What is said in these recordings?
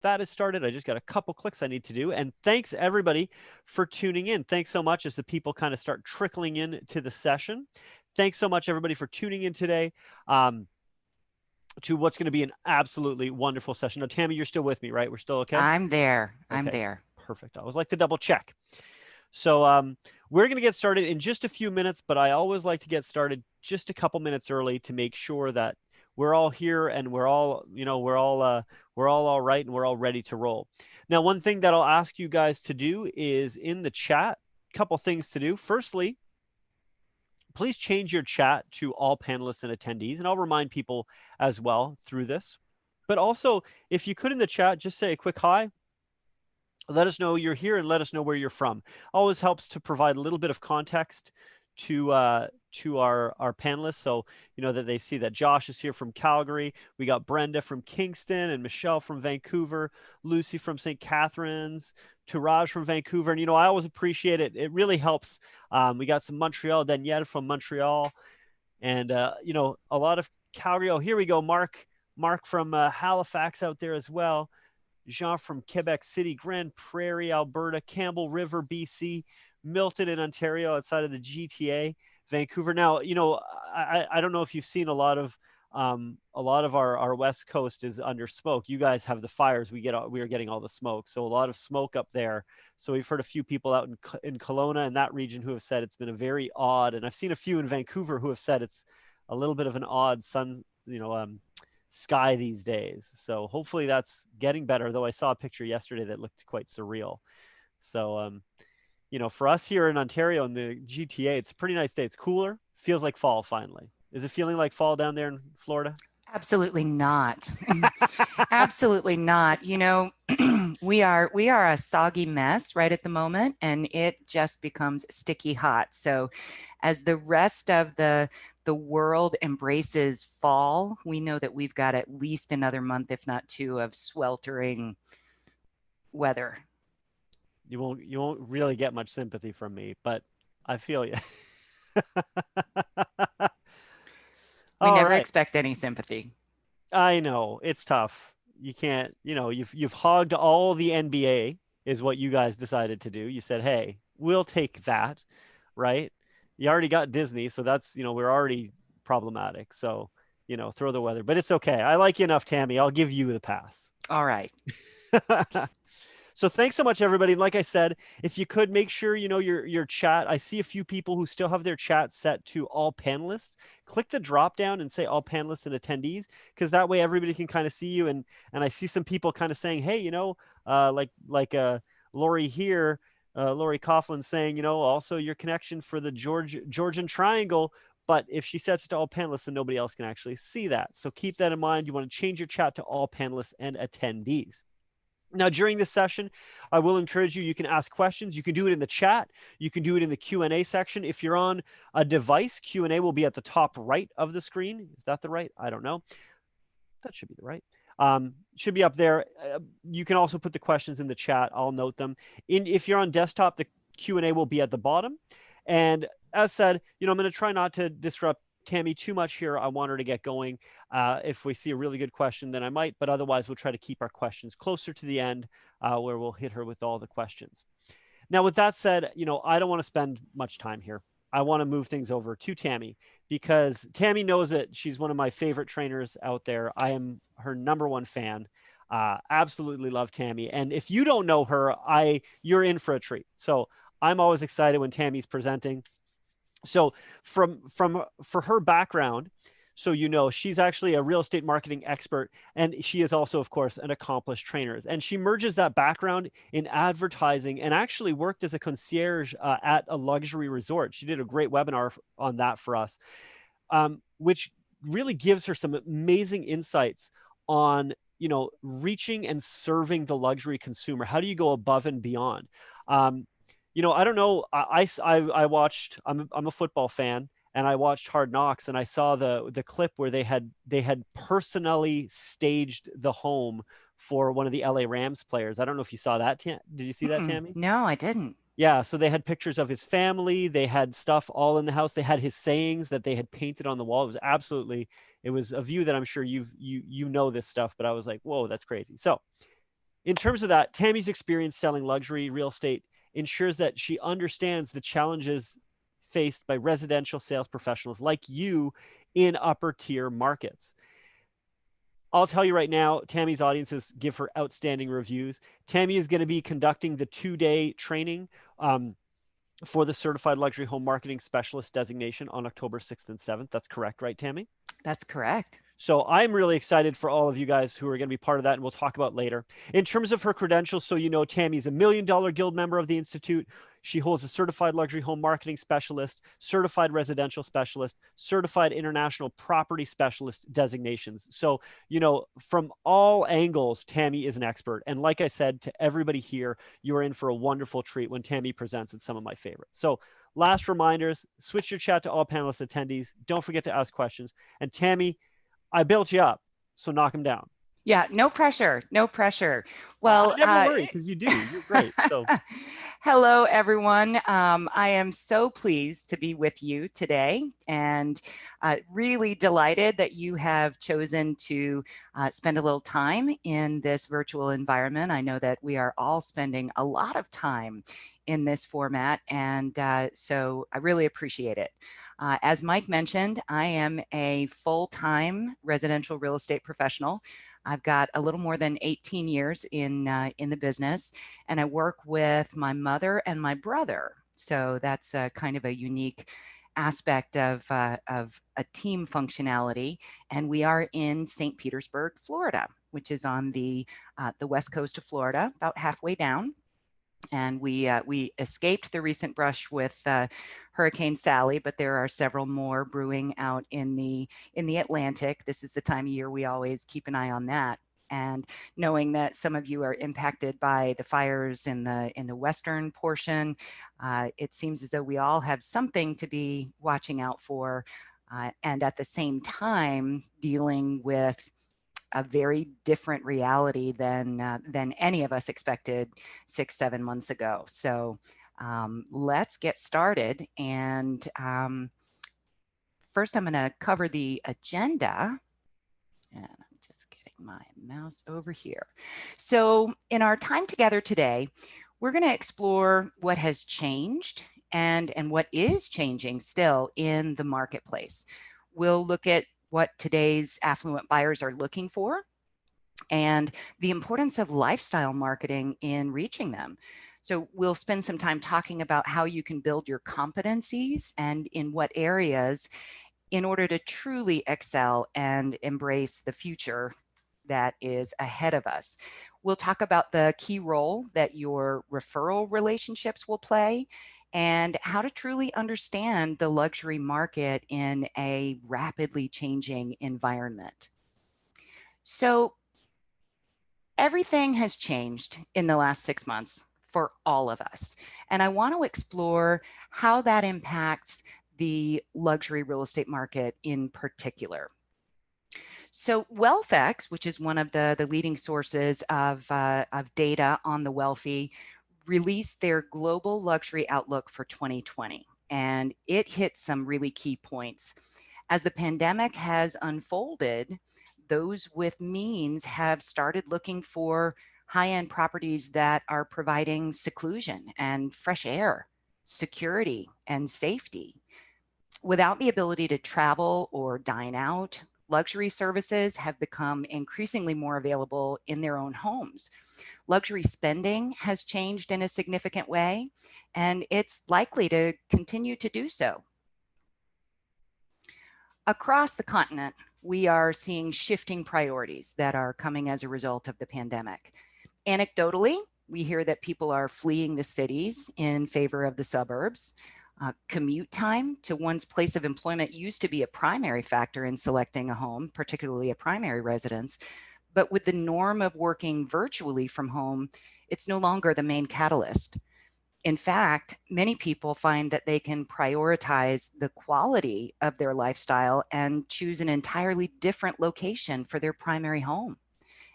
that is started. I just got a couple clicks I need to do. And thanks everybody for tuning in. Thanks so much as the people kind of start trickling in to the session. Thanks so much everybody for tuning in today to what's going to be an absolutely wonderful session. Now, Tami, you're still with me, right? We're still okay? I'm there. I'm Okay, there. perfect. I always like to double check. So we're going to get started in just a few minutes, but I always like to get started just a couple minutes early to make sure that we're all here and we're all, we're all right and we're all ready to roll. Now, one thing that I'll ask you guys to do is in the chat, a couple things to do. Firstly, please change your chat to all panelists and attendees, and I'll remind people as well through this. But also, if you could in the chat, just say a quick hi. Let us know you're here and let us know where you're from. Always helps to provide a little bit of context to our panelists, so you know that they see that Josh is here from Calgary. We got Brenda from Kingston and Michelle from Vancouver, Lucy from St. Catharines, Touraj from Vancouver. And I always appreciate it. It really helps. We got some Montreal, Danielle from Montreal, and a lot of Calgary. Oh, here we go, Mark from Halifax out there as well. Jean from Quebec City, Grand Prairie, Alberta, Campbell River, BC, Milton in Ontario, outside of the GTA, Vancouver. Now, I don't know if you've seen a lot of our West Coast is under smoke. You guys have the fires. We are getting all the smoke. So a lot of smoke up there. So we've heard a few people out in Kelowna and that region who have said it's been a very odd, and I've seen a few in Vancouver who have said it's a little bit of an odd sky these days. So hopefully that's getting better, though I saw a picture yesterday that looked quite surreal. So, for us here in Ontario in the GTA, it's a pretty nice day. It's cooler. Feels like fall finally. Is it feeling like fall down there in Florida? Absolutely not. Absolutely not. We are a soggy mess right at the moment, and it just becomes sticky hot. So as the rest of the world embraces fall, we know that we've got at least another month, if not two, of sweltering weather. You won't really get much sympathy from me, but I feel you. We All never right. expect any sympathy. I know it's tough. You can't, you've hogged all the NBA is what you guys decided to do. You said, "Hey, we'll take that." Right? You already got Disney, so that's, we're already problematic. So, throw the weather. But it's okay. I like you enough, Tami. I'll give you the pass. All right. So thanks so much, everybody. Like I said, if you could make sure your chat. I see a few people who still have their chat set to all panelists. Click the drop down and say all panelists and attendees, because that way everybody can kind of see you. And I see some people kind of saying, hey, like Lori here, Lori Coughlin saying, also your connection for the Georgian Triangle. But if she sets to all panelists, then nobody else can actually see that. So keep that in mind. You want to change your chat to all panelists and attendees. Now, during this session, I will encourage you can ask questions. You can do it in the chat. You can do it in the Q&A section. If you're on a device, Q&A will be at the top right of the screen. Is that the right? I don't know. That should be the right. Should be up there. You can also put the questions in the chat. I'll note them. If you're on desktop, the Q&A will be at the bottom. And as said, I'm going to try not to disrupt Tami too much here. I want her to get going. If we see a really good question, then I might, but otherwise we'll try to keep our questions closer to the end, where we'll hit her with all the questions. Now, with that said, I don't want to spend much time here. I want to move things over to Tami, because Tami knows that she's one of my favorite trainers out there. I am her #1 fan. Absolutely love Tami. And if you don't know her, you're in for a treat. So I'm always excited when Tami's presenting. So for her background, so she's actually a real estate marketing expert, and she is also, of course, an accomplished trainer. And she merges that background in advertising and actually worked as a concierge at a luxury resort. She did a great webinar on that for us, which really gives her some amazing insights on reaching and serving the luxury consumer. How do you go above and beyond? I don't know. I watched. I'm a football fan, and I watched Hard Knocks, and I saw the clip where they had personally staged the home for one of the LA Rams players. I don't know if you saw that. Did you see that, Tami? No, I didn't. Yeah, so they had pictures of his family. They had stuff all in the house. They had his sayings that they had painted on the wall. It was a view that I'm sure you know this stuff, but I was like, whoa, that's crazy. So In terms of that, Tammy's experience selling luxury real estate ensures that she understands the challenges faced by residential sales professionals like you in upper tier markets. I'll tell you right now, Tammy's audiences give her outstanding reviews. Tammy is going to be conducting the 2-day training for the Certified Luxury Home Marketing Specialist designation on October 6th and 7th. That's correct, right, Tammy? That's correct. So I'm really excited for all of you guys who are going to be part of that, and we'll talk about later. In terms of her credentials, so you know, Tammy's a $1 Million Guild member of the Institute. She holds a Certified Luxury Home Marketing Specialist, Certified Residential Specialist, Certified International Property Specialist designations. So, you know, from all angles, Tammy is an expert. And like I said to everybody here, you are in for a wonderful treat when Tammy presents. It's some of my favorites. So last reminders, switch your chat to all panelist attendees. Don't forget to ask questions. And Tammy, I built you up, so knock him down. Yeah, no pressure, no pressure. Well, I never worry because you do. You're great. So, hello, everyone. I am so pleased to be with you today and really delighted that you have chosen to spend a little time in this virtual environment. I know that we are all spending a lot of time in this format, and so I really appreciate it. As Mike mentioned, I am a full-time residential real estate professional. I've got a little more than 18 years in the business, and I work with my mother and my brother. So that's kind of a unique aspect of a team functionality. And we are in St. Petersburg, Florida, which is on the west coast of Florida, about halfway down. And we escaped the recent brush with Hurricane Sally, but there are several more brewing out in the Atlantic. This is the time of year we always keep an eye on that. And knowing that some of you are impacted by the fires in the western portion, it seems as though we all have something to be watching out for, and at the same time dealing with a very different reality than any of us expected 6-7 months ago. So let's get started. And first, I'm going to cover the agenda. And I'm just getting my mouse over here. So in our time together today, we're going to explore what has changed and what is changing still in the marketplace. We'll look at what today's affluent buyers are looking for and the importance of lifestyle marketing in reaching them. So we'll spend some time talking about how you can build your competencies and in what areas in order to truly excel and embrace the future that is ahead of us. We'll talk about the key role that your referral relationships will play and how to truly understand the luxury market in a rapidly changing environment. So everything has changed in the last 6 months for all of us. And I want to explore how that impacts the luxury real estate market in particular. So WealthX, which is one of the leading sources of data on the wealthy, released their global luxury outlook for 2020. And it hit some really key points. As the pandemic has unfolded, those with means have started looking for high-end properties that are providing seclusion and fresh air, security, and safety. Without the ability to travel or dine out, luxury services have become increasingly more available in their own homes. Luxury spending has changed in a significant way, and it's likely to continue to do so. Across the continent, we are seeing shifting priorities that are coming as a result of the pandemic. Anecdotally, we hear that people are fleeing the cities in favor of the suburbs. Commute time to one's place of employment used to be a primary factor in selecting a home, particularly a primary residence. But with the norm of working virtually from home, it's no longer the main catalyst. In fact, many people find that they can prioritize the quality of their lifestyle and choose an entirely different location for their primary home.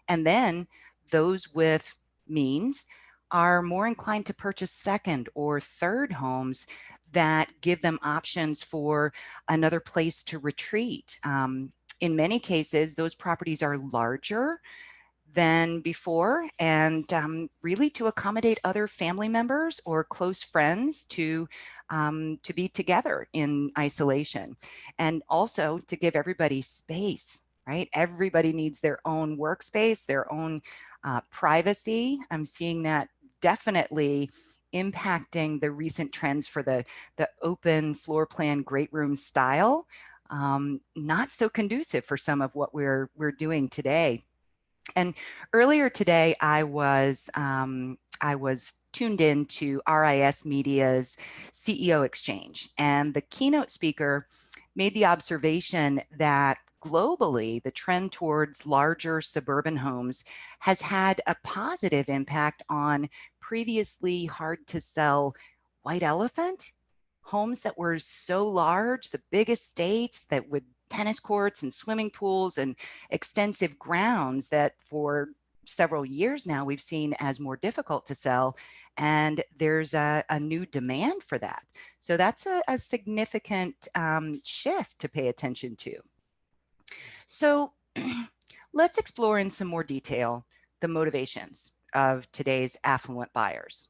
And then those with means are more inclined to purchase second or third homes that give them options for another place to retreat. In many cases, those properties are larger than before, and really to accommodate other family members or close friends to be together in isolation, and also to give everybody space, right? Everybody needs their own workspace, their own privacy. I'm seeing that definitely impacting the recent trends for the open floor plan great room style. Not so conducive for some of what we're doing today. And earlier today, I was tuned in to RIS Media's CEO Exchange, and the keynote speaker made the observation that globally, the trend towards larger suburban homes has had a positive impact on previously hard to sell white elephant homes that were so large, the big estates that with tennis courts and swimming pools and extensive grounds that for several years now we've seen as more difficult to sell. And there's a new demand for that. So that's a significant shift to pay attention to. So let's explore in some more detail the motivations of today's affluent buyers.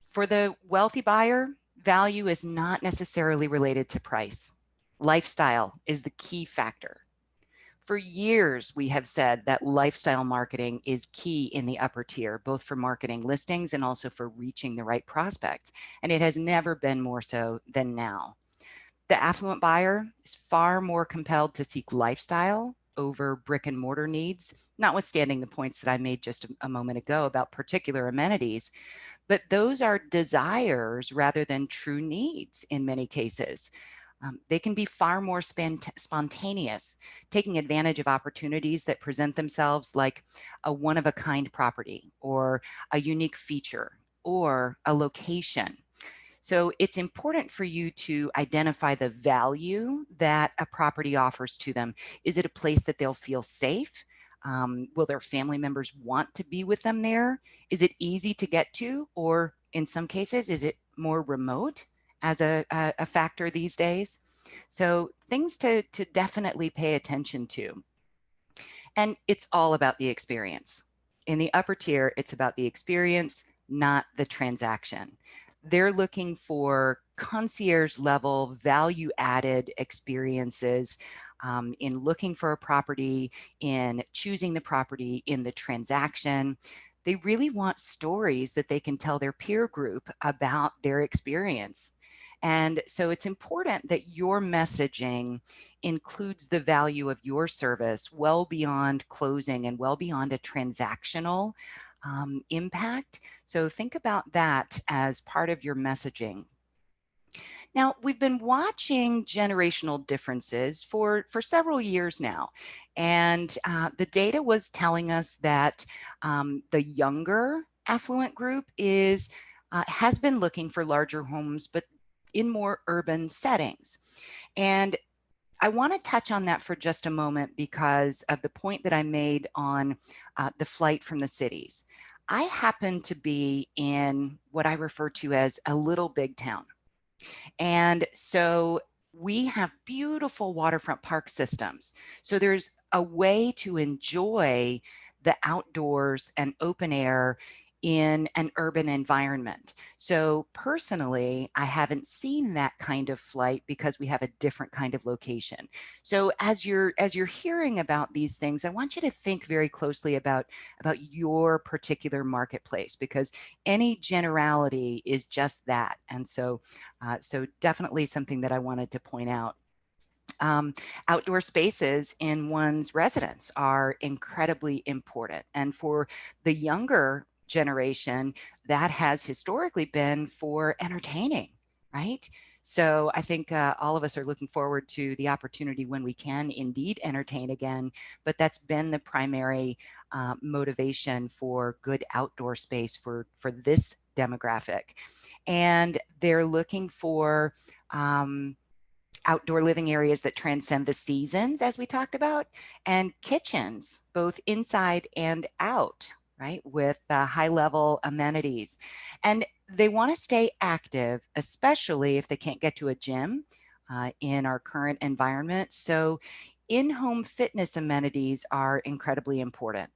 For the wealthy buyer, value is not necessarily related to price. Lifestyle is the key factor. For years, we have said that lifestyle marketing is key in the upper tier, both for marketing listings and also for reaching the right prospects. And it has never been more so than now. The affluent buyer is far more compelled to seek lifestyle over brick and mortar needs, notwithstanding the points that I made just a moment ago about particular amenities. But those are desires rather than true needs in many cases. They can be far more spontaneous, taking advantage of opportunities that present themselves, like a one-of-a-kind property or a unique feature or a location. So it's important for you to identify the value that a property offers to them. Is it a place that they'll feel safe? Will their family members want to be with them there? Is it easy to get to? Or in some cases, is it more remote as a factor these days? So things to definitely pay attention to. And it's all about the experience. In the upper tier, it's about the experience, not the transaction. They're looking for concierge level value added experiences in looking for a property, in choosing the property, in the transaction. They really want stories that they can tell their peer group about their experience. And so it's important that your messaging includes the value of your service well beyond closing and well beyond a transactional impact. So think about that as part of your messaging. Now, we've been watching generational differences for several years now, and the data was telling us that the younger affluent group has been looking for larger homes, but in more urban settings. And I want to touch on that for just a moment because of the point that I made on the flight from the cities. I happen to be in what I refer to as a little big town. And so we have beautiful waterfront park systems. So there's a way to enjoy the outdoors and open air in an urban environment. So personally, I haven't seen that kind of flight because we have a different kind of location. So as you're hearing about these things, I want you to think very closely about your particular marketplace, because any generality is just that. And so so definitely something that I wanted to point out. Outdoor spaces in one's residence are incredibly important. And for the younger generation, that has historically been for entertaining, right? So I think all of us are looking forward to the opportunity when we can indeed entertain again, but that's been the primary motivation for good outdoor space for this demographic. And they're looking for outdoor living areas that transcend the seasons, as we talked about, and kitchens, both inside and out, right, with high level amenities. And they want to stay active, especially if they can't get to a gym in our current environment. So in-home fitness amenities are incredibly important.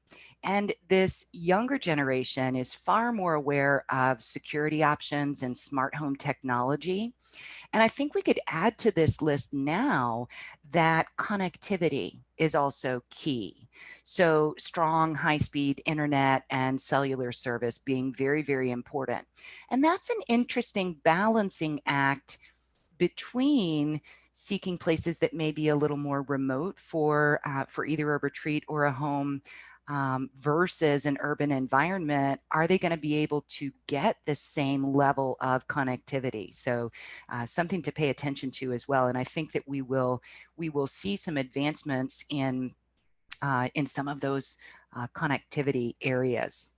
And this younger generation is far more aware of security options and smart home technology. And I think we could add to this list now that connectivity is also key. So strong high-speed internet and cellular service being very, very important. And that's an interesting balancing act between seeking places that may be a little more remote for either a retreat or a home versus an urban environment. Are they going to be able to get the same level of connectivity? So something to pay attention to as well. And I think that we will see some advancements in some of those connectivity areas.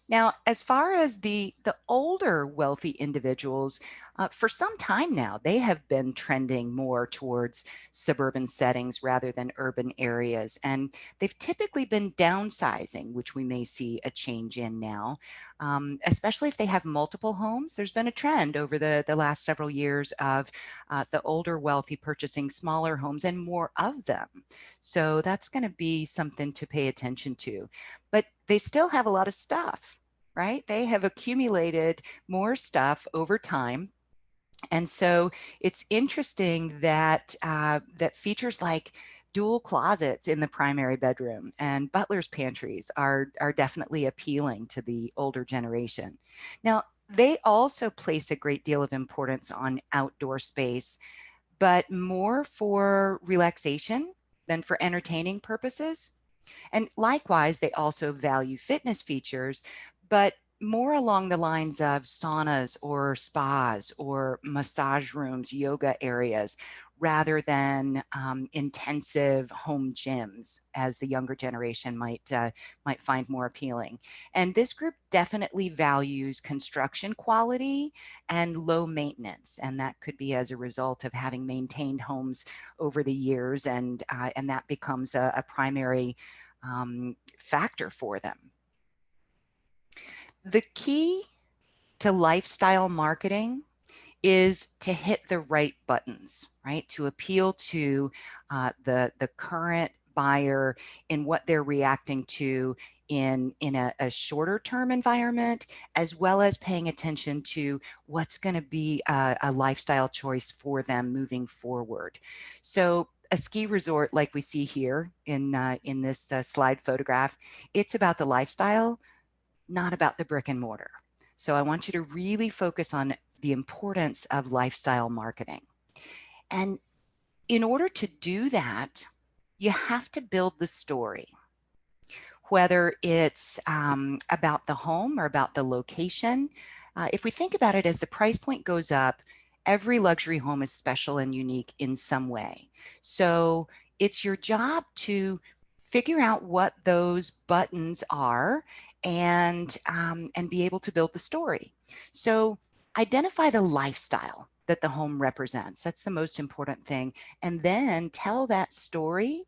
Now, as far as the older wealthy individuals, for some time now, they have been trending more towards suburban settings rather than urban areas. And they've typically been downsizing, which we may see a change in now, especially if they have multiple homes. There's been a trend over the last several years of the older wealthy purchasing smaller homes and more of them. So that's going to be something to pay attention to. But they still have a lot of stuff, right? They have accumulated more stuff over time. And so it's interesting that that features like dual closets in the primary bedroom and butler's pantries are definitely appealing to the older generation. Now, they also place a great deal of importance on outdoor space, but more for relaxation than for entertaining purposes. And likewise, they also value fitness features, but more along the lines of saunas or spas or massage rooms, yoga areas, rather than intensive home gyms, as the younger generation might find more appealing. And this group definitely values construction quality and low maintenance, and that could be as a result of having maintained homes over the years, and that becomes a primary factor for them. The key to lifestyle marketing is to hit the right buttons, right? To appeal to the current buyer in what they're reacting to in a shorter term environment, as well as paying attention to what's going to be a lifestyle choice for them moving forward. So a ski resort like we see here in this slide photograph, it's about the lifestyle, not about the brick and mortar. So I want you to really focus on the importance of lifestyle marketing. And in order to do that, you have to build the story, whether it's about the home or about the location. If we think about it, as the price point goes up, every luxury home is special and unique in some way. So it's your job to figure out what those buttons are and be able to build the story. So identify the lifestyle that the home represents. That's the most important thing. And then tell that story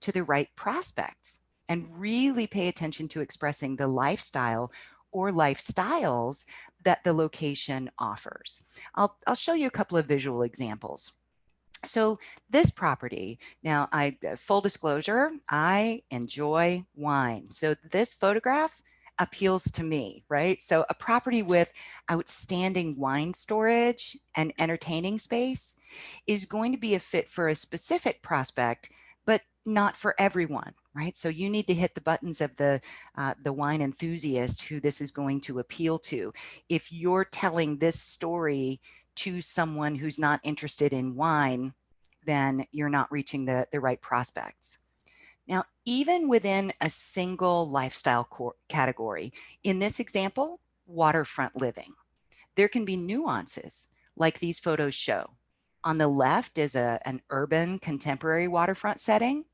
to the right prospects and really pay attention to expressing the lifestyle or lifestyles that the location offers. I'll show you a couple of visual examples. So this property, now full disclosure, I enjoy wine. So this photograph appeals to me, right? So a property with outstanding wine storage and entertaining space is going to be a fit for a specific prospect, but not for everyone, right? So you need to hit the buttons of the wine enthusiast who this is going to appeal to. If you're telling this story to someone who's not interested in wine, then you're not reaching the right prospects. Now, even within a single lifestyle category, in this example, waterfront living, there can be nuances like these photos show. On the left is an urban contemporary waterfront setting,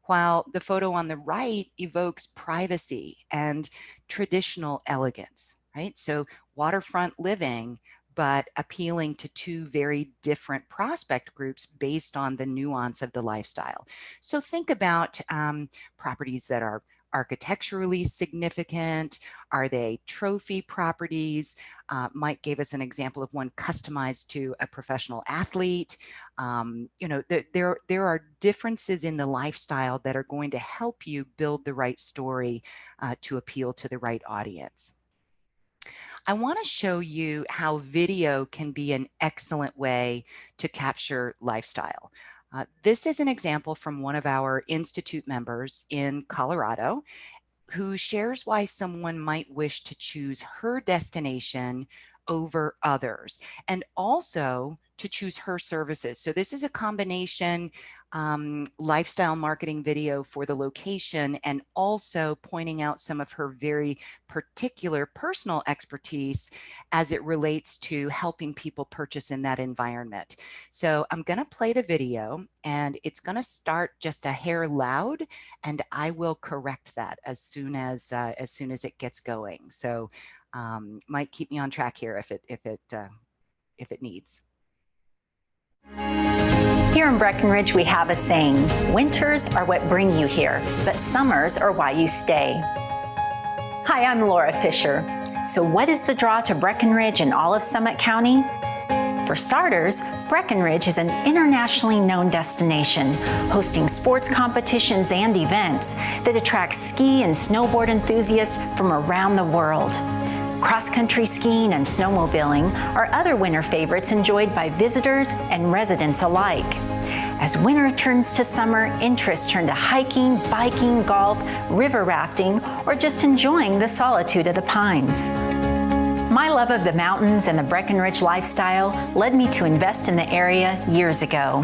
while the photo on the right evokes privacy and traditional elegance, right? So waterfront living, but appealing to two very different prospect groups based on the nuance of the lifestyle. So think about properties that are architecturally significant? Are they trophy properties? Mike gave us an example of one customized to a professional athlete. You know, there are differences in the lifestyle that are going to help you build the right story to appeal to the right audience. I want to show you how video can be an excellent way to capture lifestyle. This is an example from one of our Institute members in Colorado, who shares why someone might wish to choose her destination over others, and also to choose her services. So this is a combination lifestyle marketing video for the location, and also pointing out some of her very particular personal expertise as it relates to helping people purchase in that environment. So I'm going to play the video, and it's going to start just a hair loud, and I will correct that as soon as it gets going. So might keep me on track here if it needs. Here in Breckenridge, we have a saying: winters are what bring you here, but summers are why you stay. Hi, I'm Laura Fisher. So what is the draw to Breckenridge and all of Summit County? For starters, Breckenridge is an internationally known destination, hosting sports competitions and events that attract ski and snowboard enthusiasts from around the world. Cross-country skiing and snowmobiling are other winter favorites enjoyed by visitors and residents alike. As winter turns to summer, interests turn to hiking, biking, golf, river rafting, or just enjoying the solitude of the pines. My love of the mountains and the Breckenridge lifestyle led me to invest in the area years ago.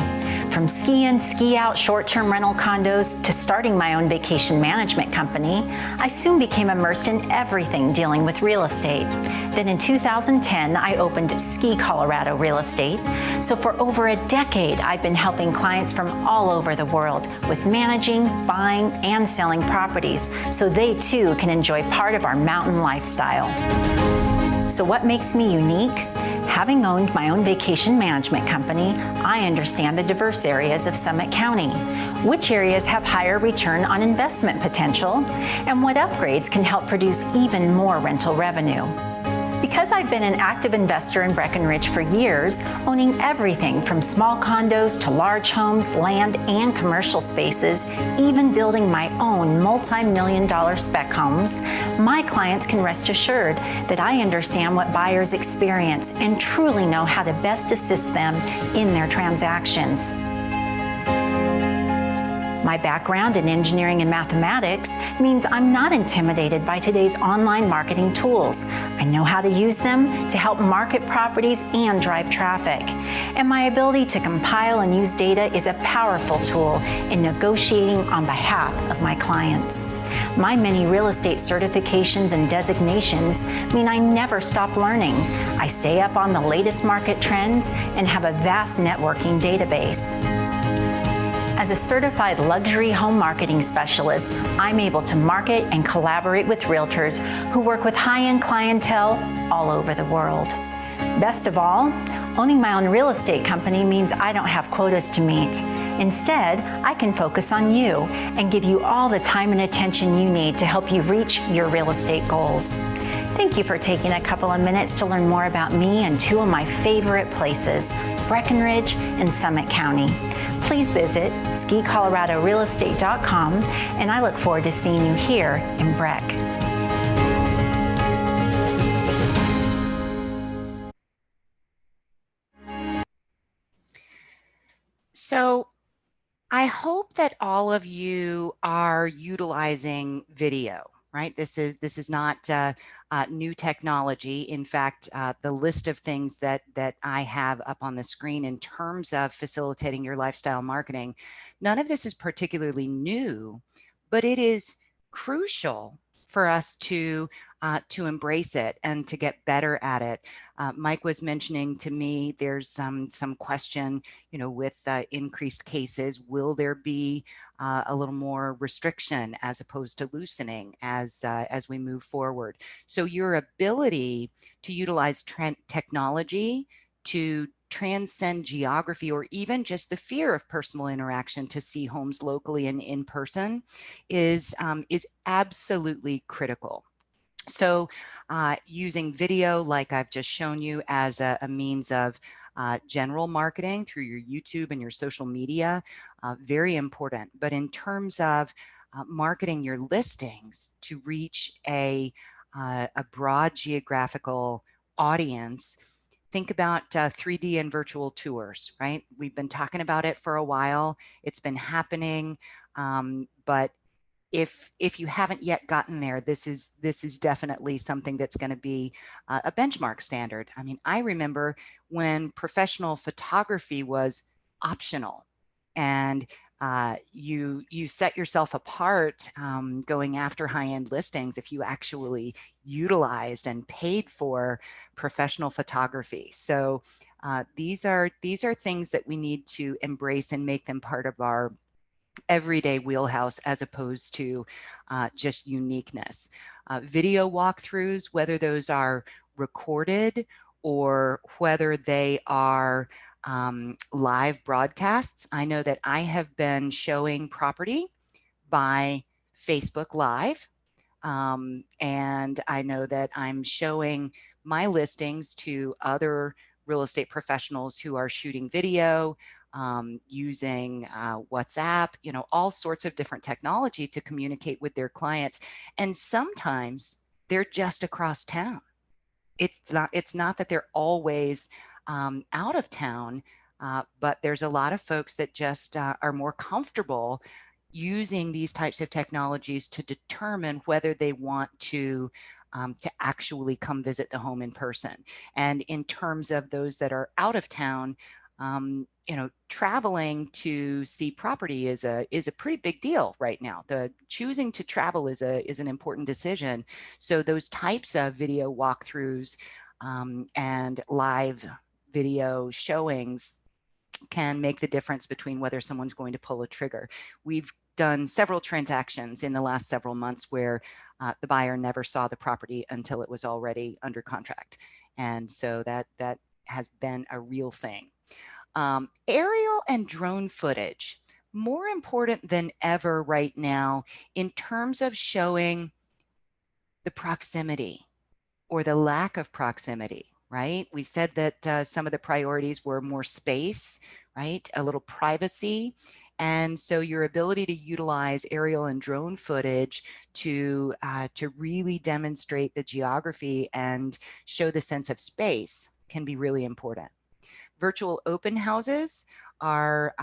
From ski-in, ski-out short-term rental condos to starting my own vacation management company, I soon became immersed in everything dealing with real estate. Then in 2010, I opened Ski Colorado Real Estate. So for over a decade, I've been helping clients from all over the world with managing, buying, and selling properties so they too can enjoy part of our mountain lifestyle. So what makes me unique? Having owned my own vacation management company, I understand the diverse areas of Summit County, which areas have higher return on investment potential, and what upgrades can help produce even more rental revenue. Because I've been an active investor in Breckenridge for years, owning everything from small condos to large homes, land, and commercial spaces, even building my own multi-million-dollar spec homes, my clients can rest assured that I understand what buyers experience and truly know how to best assist them in their transactions. My background in engineering and mathematics means I'm not intimidated by today's online marketing tools. I know how to use them to help market properties and drive traffic. And my ability to compile and use data is a powerful tool in negotiating on behalf of my clients. My many real estate certifications and designations mean I never stop learning. I stay up on the latest market trends and have a vast networking database. As a certified luxury home marketing specialist, I'm able to market and collaborate with realtors who work with high-end clientele all over the world. Best of all, owning my own real estate company means I don't have quotas to meet. Instead, I can focus on you and give you all the time and attention you need to help you reach your real estate goals. Thank you for taking a couple of minutes to learn more about me and two of my favorite places, Breckenridge and Summit County. Please visit skicoloradorealestate.com, and I look forward to seeing you here in Breck. So I hope that all of you are utilizing video, right? This is not new technology. In fact, the list of things that I have up on the screen in terms of facilitating your lifestyle marketing, none of this is particularly new, but it is crucial for us to embrace it and to get better at it. Mike was mentioning to me, there's some question, you know, with increased cases, will there be a little more restriction as opposed to loosening as we move forward? So your ability to utilize technology to transcend geography or even just the fear of personal interaction to see homes locally and in person is absolutely critical. So using video, like I've just shown you, as a means of general marketing through your YouTube and your social media, very important. But in terms of marketing your listings to reach a broad geographical audience, think about 3D and virtual tours, right? We've been talking about it for a while. It's been happening, but if you haven't yet gotten there, this is definitely something that's going to be a benchmark standard. I mean, I remember when professional photography was optional, and you set yourself apart going after high-end listings if you actually utilized and paid for professional photography. So these are things that we need to embrace and make them part of our everyday wheelhouse as opposed to just uniqueness. Video walkthroughs, whether those are recorded or whether they are live broadcasts. I know that I have been showing property by Facebook Live. And I know that I'm showing my listings to other real estate professionals who are shooting video, using WhatsApp, all sorts of different technology to communicate with their clients. And sometimes they're just across town. It's not that they're always out of town, but there's a lot of folks that just are more comfortable using these types of technologies to determine whether they want to actually come visit the home in person. And in terms of those that are out of town, traveling to see property is a pretty big deal right now. The choosing to travel is an important decision. So those types of video walkthroughs and live video showings can make the difference between whether someone's going to pull a trigger. We've done several transactions in the last several months where the buyer never saw the property until it was already under contract. And so that has been a real thing. Aerial and drone footage, more important than ever right now in terms of showing the proximity or the lack of proximity, right? We said that some of the priorities were more space, right? A little privacy. And so your ability to utilize aerial and drone footage to really demonstrate the geography and show the sense of space can be really important. Virtual open houses are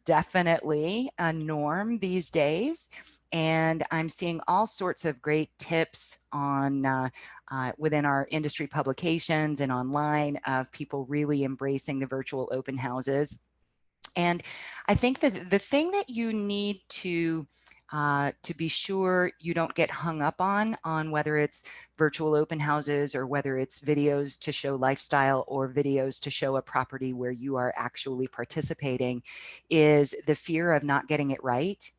definitely a norm these days. And I'm seeing all sorts of great tips on within our industry publications and online of people really embracing the virtual open houses. And I think that the thing that you need to be sure you don't get hung up on whether it's virtual open houses or whether it's videos to show lifestyle or videos to show a property where you are actually participating is the fear of not getting it right.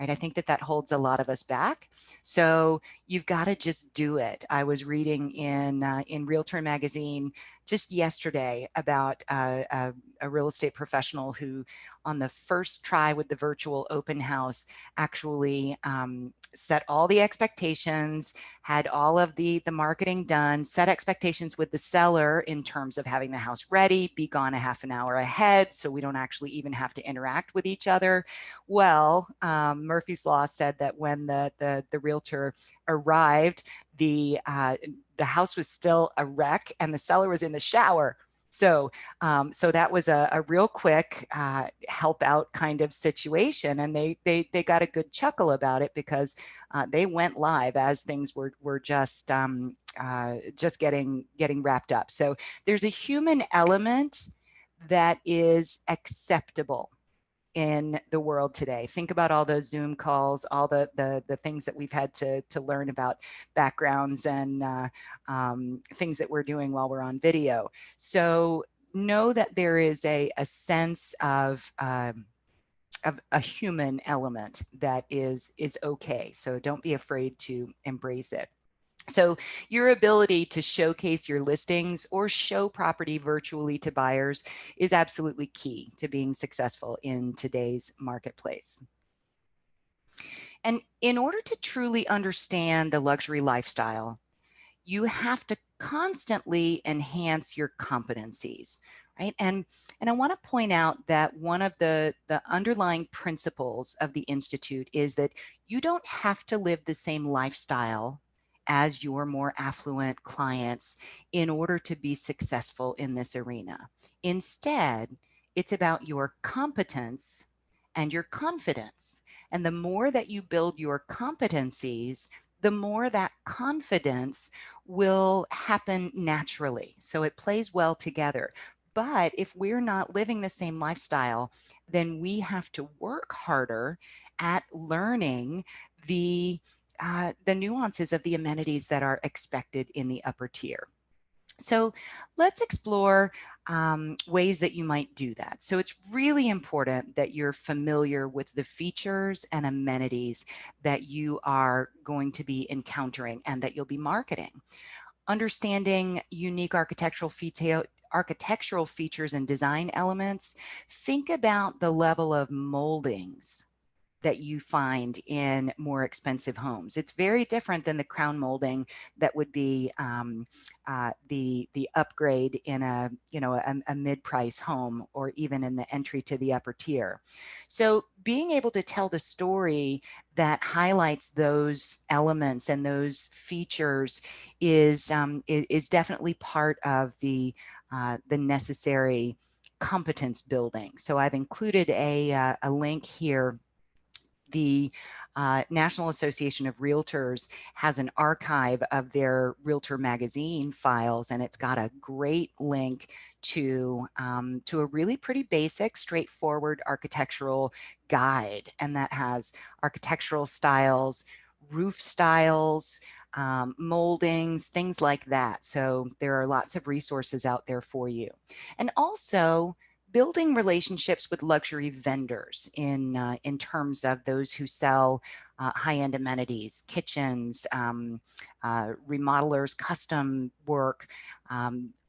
Right? I think that holds a lot of us back. So you've got to just do it. I was reading in Realtor magazine just yesterday about a real estate professional who, on the first try with the virtual open house, actually set all the expectations, had all of the marketing done, set expectations with the seller in terms of having the house ready, be gone a half an hour ahead, so we don't actually even have to interact with each other. Well, Murphy's Law said that when the realtor arrived, the house was still a wreck and the seller was in the shower. So that was a real quick help out kind of situation, and they got a good chuckle about it because they went live as things were just getting wrapped up. So there's a human element that is acceptable in the world today. Think about all those Zoom calls, all the things that we've had to learn about backgrounds and things that we're doing while we're on video. So know that there is a sense of a human element that is okay. So don't be afraid to embrace it. So your ability to showcase your listings or show property virtually to buyers is absolutely key to being successful in today's marketplace. And in order to truly understand the luxury lifestyle, you have to constantly enhance your competencies, right? And I want to point out that one of the underlying principles of the Institute is that you don't have to live the same lifestyle as your more affluent clients in order to be successful in this arena. Instead, it's about your competence and your confidence. And the more that you build your competencies, the more that confidence will happen naturally. So it plays well together. But if we're not living the same lifestyle, then we have to work harder at learning the nuances of the amenities that are expected in the upper tier. So let's explore ways that you might do that. So it's really important that you're familiar with the features and amenities that you are going to be encountering and that you'll be marketing. Understanding unique architectural features and design elements. Think about the level of moldings that you find in more expensive homes. It's very different than the crown molding that would be the upgrade in a mid-price home or even in the entry to the upper tier. So being able to tell the story that highlights those elements and those features is definitely part of the necessary competence building. So I've included a link here. The National Association of Realtors has an archive of their Realtor magazine files, and it's got a great link to a really pretty basic, straightforward architectural guide, and that has architectural styles, roof styles, moldings, things like that. So there are lots of resources out there for you. And also building relationships with luxury vendors in terms of those who sell high-end amenities, kitchens, remodelers, custom work.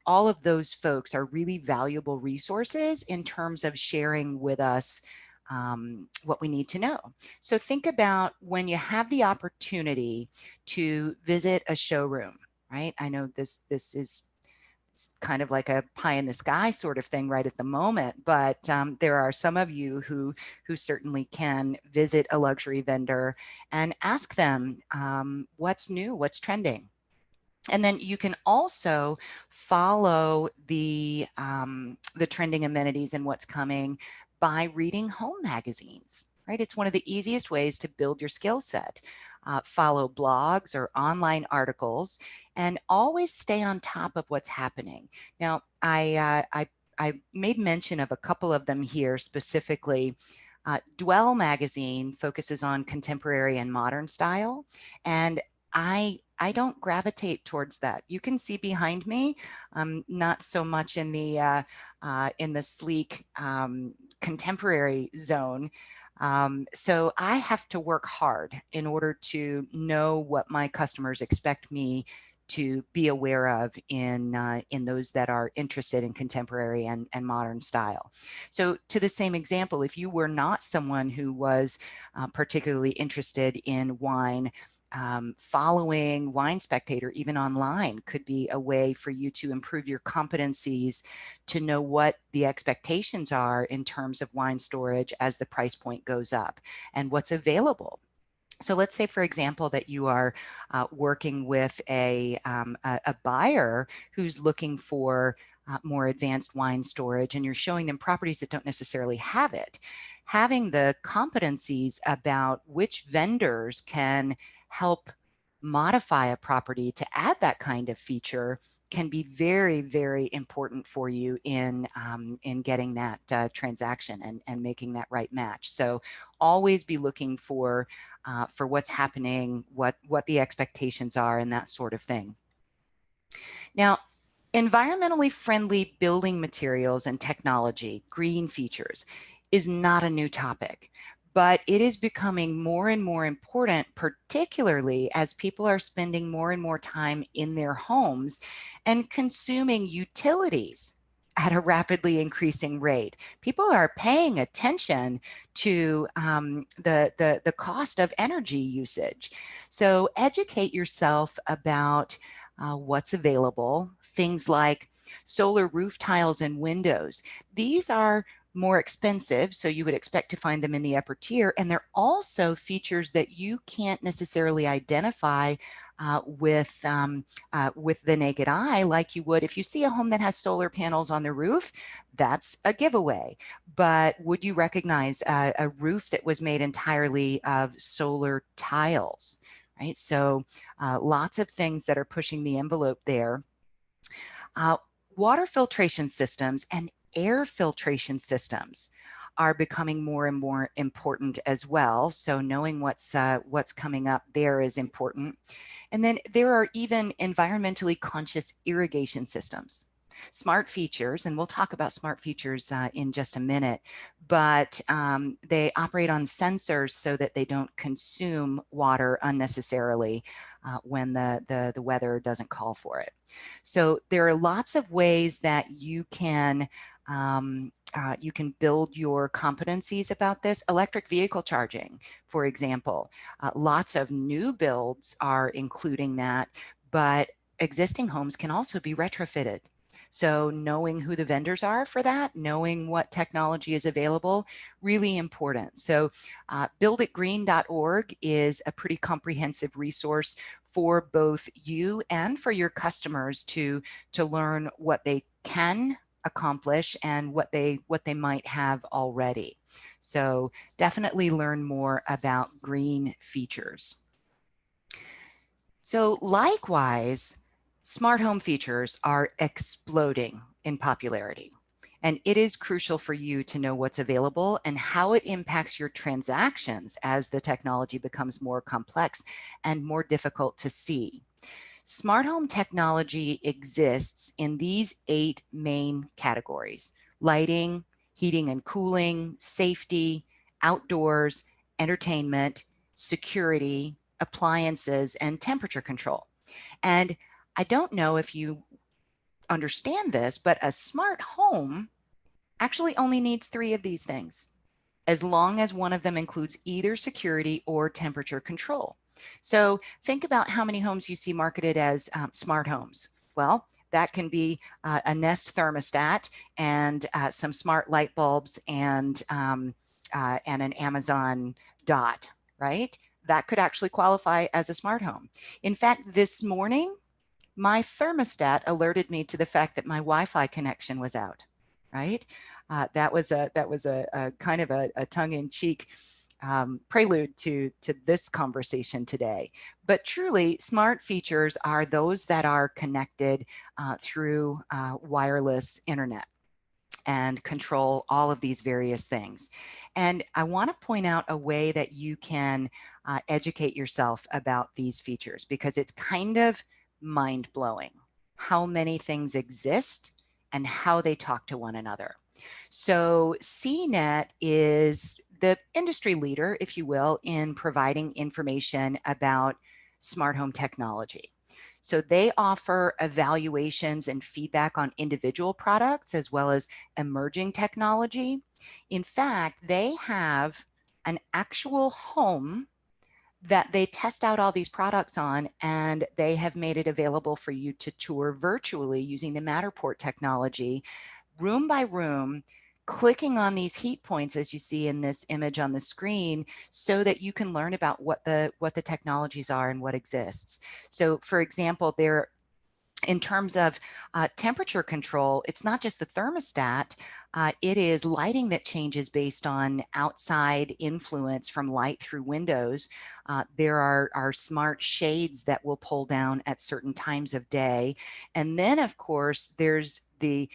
All of those folks are really valuable resources in terms of sharing with us what we need to know. So think about when you have the opportunity to visit a showroom, right? I know this is kind of like a pie in the sky sort of thing right at the moment, but there are some of you who certainly can visit a luxury vendor and ask them what's new, what's trending. And then you can also follow the trending amenities and what's coming by reading home magazines, right? It's one of the easiest ways to build your skill set. Follow blogs or online articles, and always stay on top of what's happening. Now, I made mention of a couple of them here specifically. Dwell magazine focuses on contemporary and modern style, and I don't gravitate towards that. You can see behind me, not so much in the sleek contemporary zone. So I have to work hard in order to know what my customers expect me to be aware of in those that are interested in contemporary and modern style. So to the same example, if you were not someone who was particularly interested in wine, following Wine Spectator, even online, could be a way for you to improve your competencies to know what the expectations are in terms of wine storage as the price point goes up and what's available. So let's say, for example, that you are working with a buyer who's looking for more advanced wine storage, and you're showing them properties that don't necessarily have it. Having the competencies about which vendors can help modify a property to add that kind of feature can be very, very important for you in getting that transaction and making that right match. So always be looking for what's happening, what the expectations are, and that sort of thing. Now, environmentally friendly building materials and technology, green features, is not a new topic, but it is becoming more and more important, particularly as people are spending more and more time in their homes and consuming utilities at a rapidly increasing rate. People are paying attention to the cost of energy usage. So educate yourself about what's available. Things like solar roof tiles and windows. These are more expensive, so you would expect to find them in the upper tier, and they're also features that you can't necessarily identify with the naked eye like you would if you see a home that has solar panels on the roof. That's a giveaway. But would you recognize a roof that was made entirely of solar tiles? Right, so lots of things that are pushing the envelope there. Water filtration systems and air filtration systems are becoming more and more important as well. So knowing what's coming up there is important. And then there are even environmentally conscious irrigation systems. Smart features, and we'll talk about smart features in just a minute, but they operate on sensors so that they don't consume water unnecessarily when the weather doesn't call for it. So there are lots of ways that you can build your competencies about this. Electric vehicle charging, for example, lots of new builds are including that, but existing homes can also be retrofitted. So knowing who the vendors are for that, knowing what technology is available, really important. So builditgreen.org is a pretty comprehensive resource for both you and for your customers to learn what they can accomplish and what they might have already. So definitely learn more about green features. So likewise, smart home features are exploding in popularity. And it is crucial for you to know what's available and how it impacts your transactions as the technology becomes more complex and more difficult to see. Smart home technology exists in these 8 main categories: lighting, heating and cooling, safety, outdoors, entertainment, security, appliances, and temperature control. And I don't know if you understand this, but a smart home actually only needs 3 of these things, as long as one of them includes either security or temperature control. So think about how many homes you see marketed as smart homes. Well, that can be a Nest thermostat and some smart light bulbs and an Amazon Dot, right? That could actually qualify as a smart home. In fact, this morning, my thermostat alerted me to the fact that my Wi-Fi connection was out, right? That was a kind of a tongue-in-cheek prelude to this conversation today. But truly, smart features are those that are connected through wireless internet and control all of these various things. And I want to point out a way that you can educate yourself about these features, because it's kind of mind-blowing how many things exist and how they talk to one another. So CNET is the industry leader, if you will, in providing information about smart home technology. So they offer evaluations and feedback on individual products as well as emerging technology. In fact, they have an actual home that they test out all these products on, and they have made it available for you to tour virtually using the Matterport technology, room by room, clicking on these heat points as you see in this image on the screen, so that you can learn about what the technologies are and what exists. So for example, there, in terms of temperature control, it's not just the thermostat, it is lighting that changes based on outside influence from light through windows. There are smart shades that will pull down at certain times of day. And then of course, there's the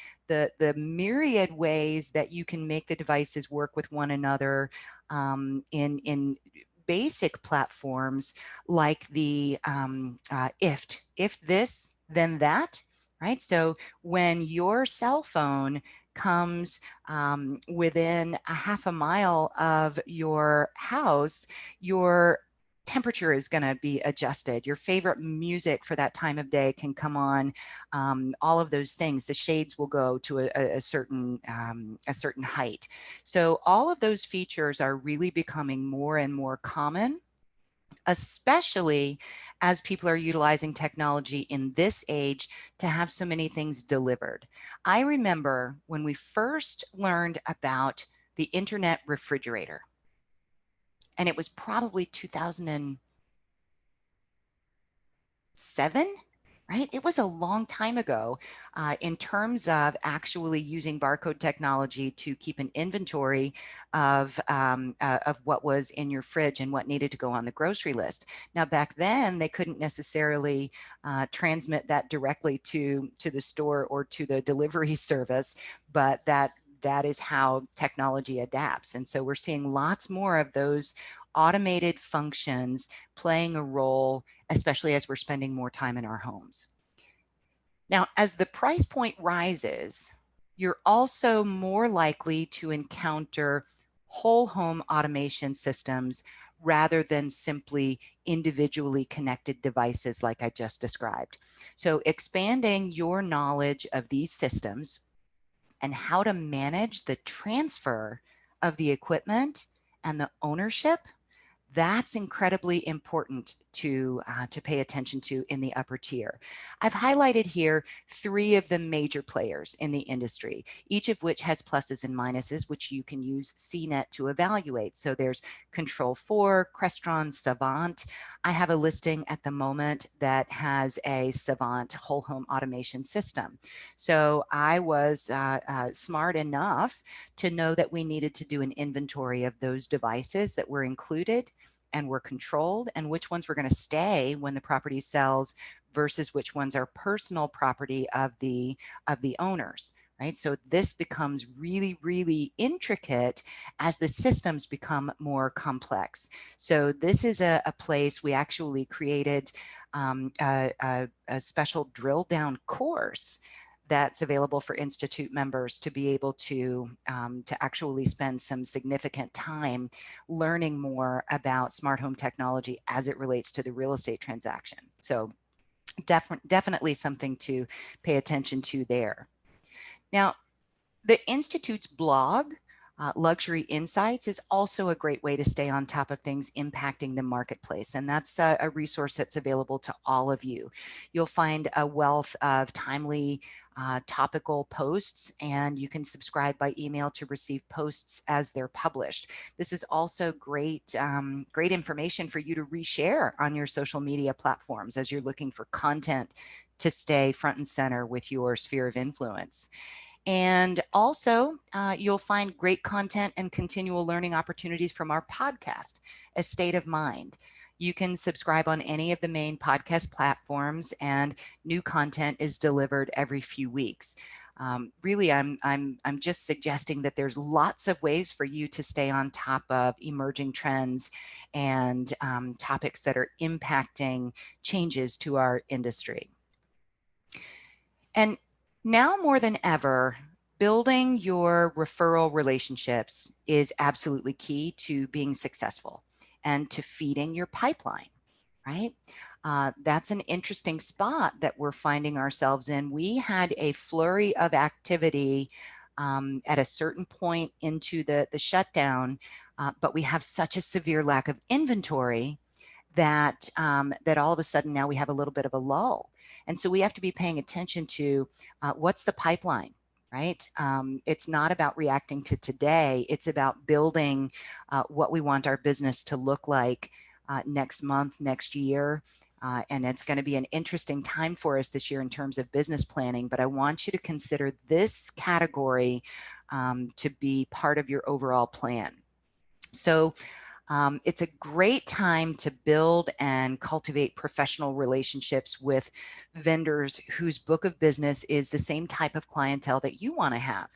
myriad ways that you can make the devices work with one another in basic platforms like the if this, then that, right? So when your cell phone comes within a half a mile of your house, your temperature is going to be adjusted. Your favorite music for that time of day can come on. All of those things. The shades will go to a certain height. So all of those features are really becoming more and more common, especially as people are utilizing technology in this age to have so many things delivered. I remember when we first learned about the internet refrigerator, and it was probably 2007, right? It was a long time ago in terms of actually using barcode technology to keep an inventory of what was in your fridge and what needed to go on the grocery list. Now, back then, they couldn't necessarily transmit that directly to the store or to the delivery service, but that is how technology adapts. And so we're seeing lots more of those automated functions playing a role, especially as we're spending more time in our homes. Now, as the price point rises, you're also more likely to encounter whole home automation systems rather than simply individually connected devices like I just described. So expanding your knowledge of these systems and how to manage the transfer of the equipment and the ownership, that's incredibly important to pay attention to in the upper tier. I've highlighted here 3 of the major players in the industry, each of which has pluses and minuses, which you can use CNET to evaluate. So there's Control4, Crestron, Savant. I have a listing at the moment that has a Savant whole home automation system. So I was smart enough to know that we needed to do an inventory of those devices that were included and were controlled, and which ones were going to stay when the property sells versus which ones are personal property of the owners, right? So this becomes really, really intricate as the systems become more complex. So this is a place we actually created a special drill down course that's available for Institute members to be able to actually spend some significant time learning more about smart home technology as it relates to the real estate transaction. So definitely something to pay attention to there. Now, the Institute's blog, Luxury Insights, is also a great way to stay on top of things impacting the marketplace. And that's a resource that's available to all of you. You'll find a wealth of timely topical posts, and you can subscribe by email to receive posts as they're published. This is also great, great information for you to reshare on your social media platforms as you're looking for content to stay front and center with your sphere of influence. And also, you'll find great content and continual learning opportunities from our podcast, A State of Mind. You can subscribe on any of the main podcast platforms, and new content is delivered every few weeks. Really, I'm just suggesting that there's lots of ways for you to stay on top of emerging trends and topics that are impacting changes to our industry. And now more than ever, building your referral relationships is absolutely key to being successful and to feeding your pipeline, right? That's an interesting spot that we're finding ourselves in. We had a flurry of activity at a certain point into the shutdown, but we have such a severe lack of inventory that that all of a sudden now we have a little bit of a lull. And so we have to be paying attention to what's the pipeline, right? It's not about reacting to today. It's about building what we want our business to look like next month, next year. And it's going to be an interesting time for us this year in terms of business planning. But I want you to consider this category to be part of your overall plan. So It's a great time to build and cultivate professional relationships with vendors whose book of business is the same type of clientele that you want to have.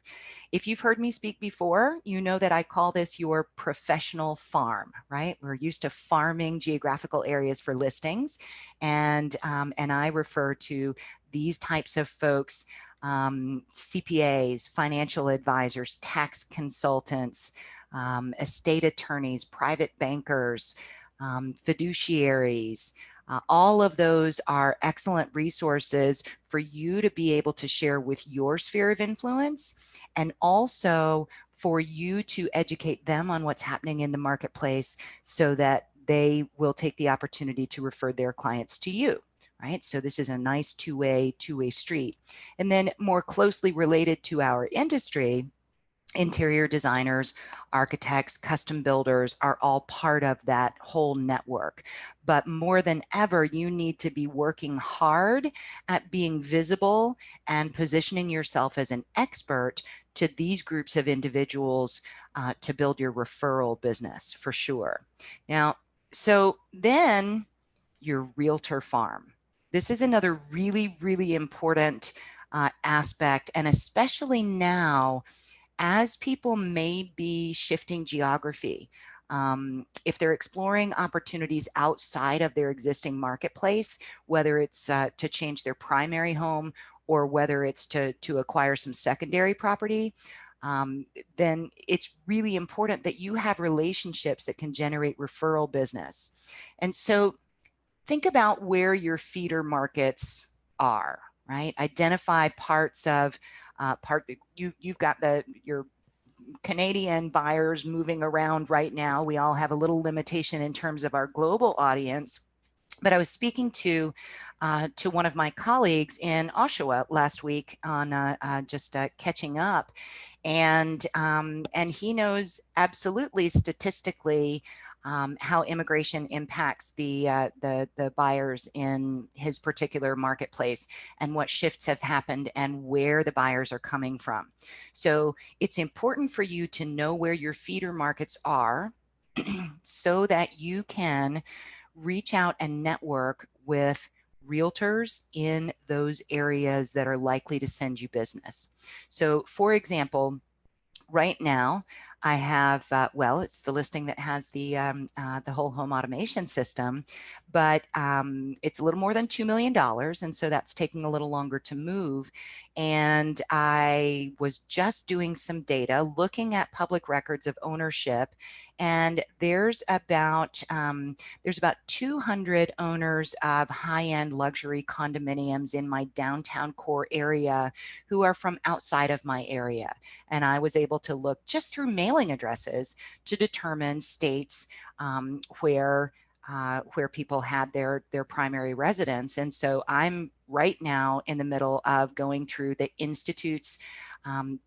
If you've heard me speak before, you know that I call this your professional farm, right? We're used to farming geographical areas for listings, and I refer to these types of folks, CPAs, financial advisors, tax consultants, estate attorneys, private bankers, fiduciaries. All of those are excellent resources for you to be able to share with your sphere of influence, and also for you to educate them on what's happening in the marketplace so that they will take the opportunity to refer their clients to you. Right? So this is a nice two-way street. And then more closely related to our industry, interior designers, architects, custom builders are all part of that whole network. But more than ever, you need to be working hard at being visible and positioning yourself as an expert to these groups of individuals to build your referral business for sure. Now, so then your realtor farm. This is another really, really important aspect, and especially now as people may be shifting geography, if they're exploring opportunities outside of their existing marketplace, whether it's to change their primary home or whether it's to acquire some secondary property, then it's really important that you have relationships that can generate referral business. And so think about where your feeder markets are, right? Identify parts of you've got your Canadian buyers moving around right now. We all have a little limitation in terms of our global audience. But I was speaking to one of my colleagues in Oshawa last week on just catching up, and he knows absolutely statistically how immigration impacts the buyers in his particular marketplace and what shifts have happened and where the buyers are coming from. So it's important for you to know where your feeder markets are so that you can reach out and network with realtors in those areas that are likely to send you business. So for example, right now, I have, well, it's the listing that has the whole home automation system, but it's a little more than $2 million. And so that's taking a little longer to move. And I was just doing some data, looking at public records of ownership. And there's about 200 owners of high-end luxury condominiums in my downtown core area who are from outside of my area. And I was able to look just through mailing addresses to determine states where people had their primary residence. And so I'm right now in the middle of going through the Institute's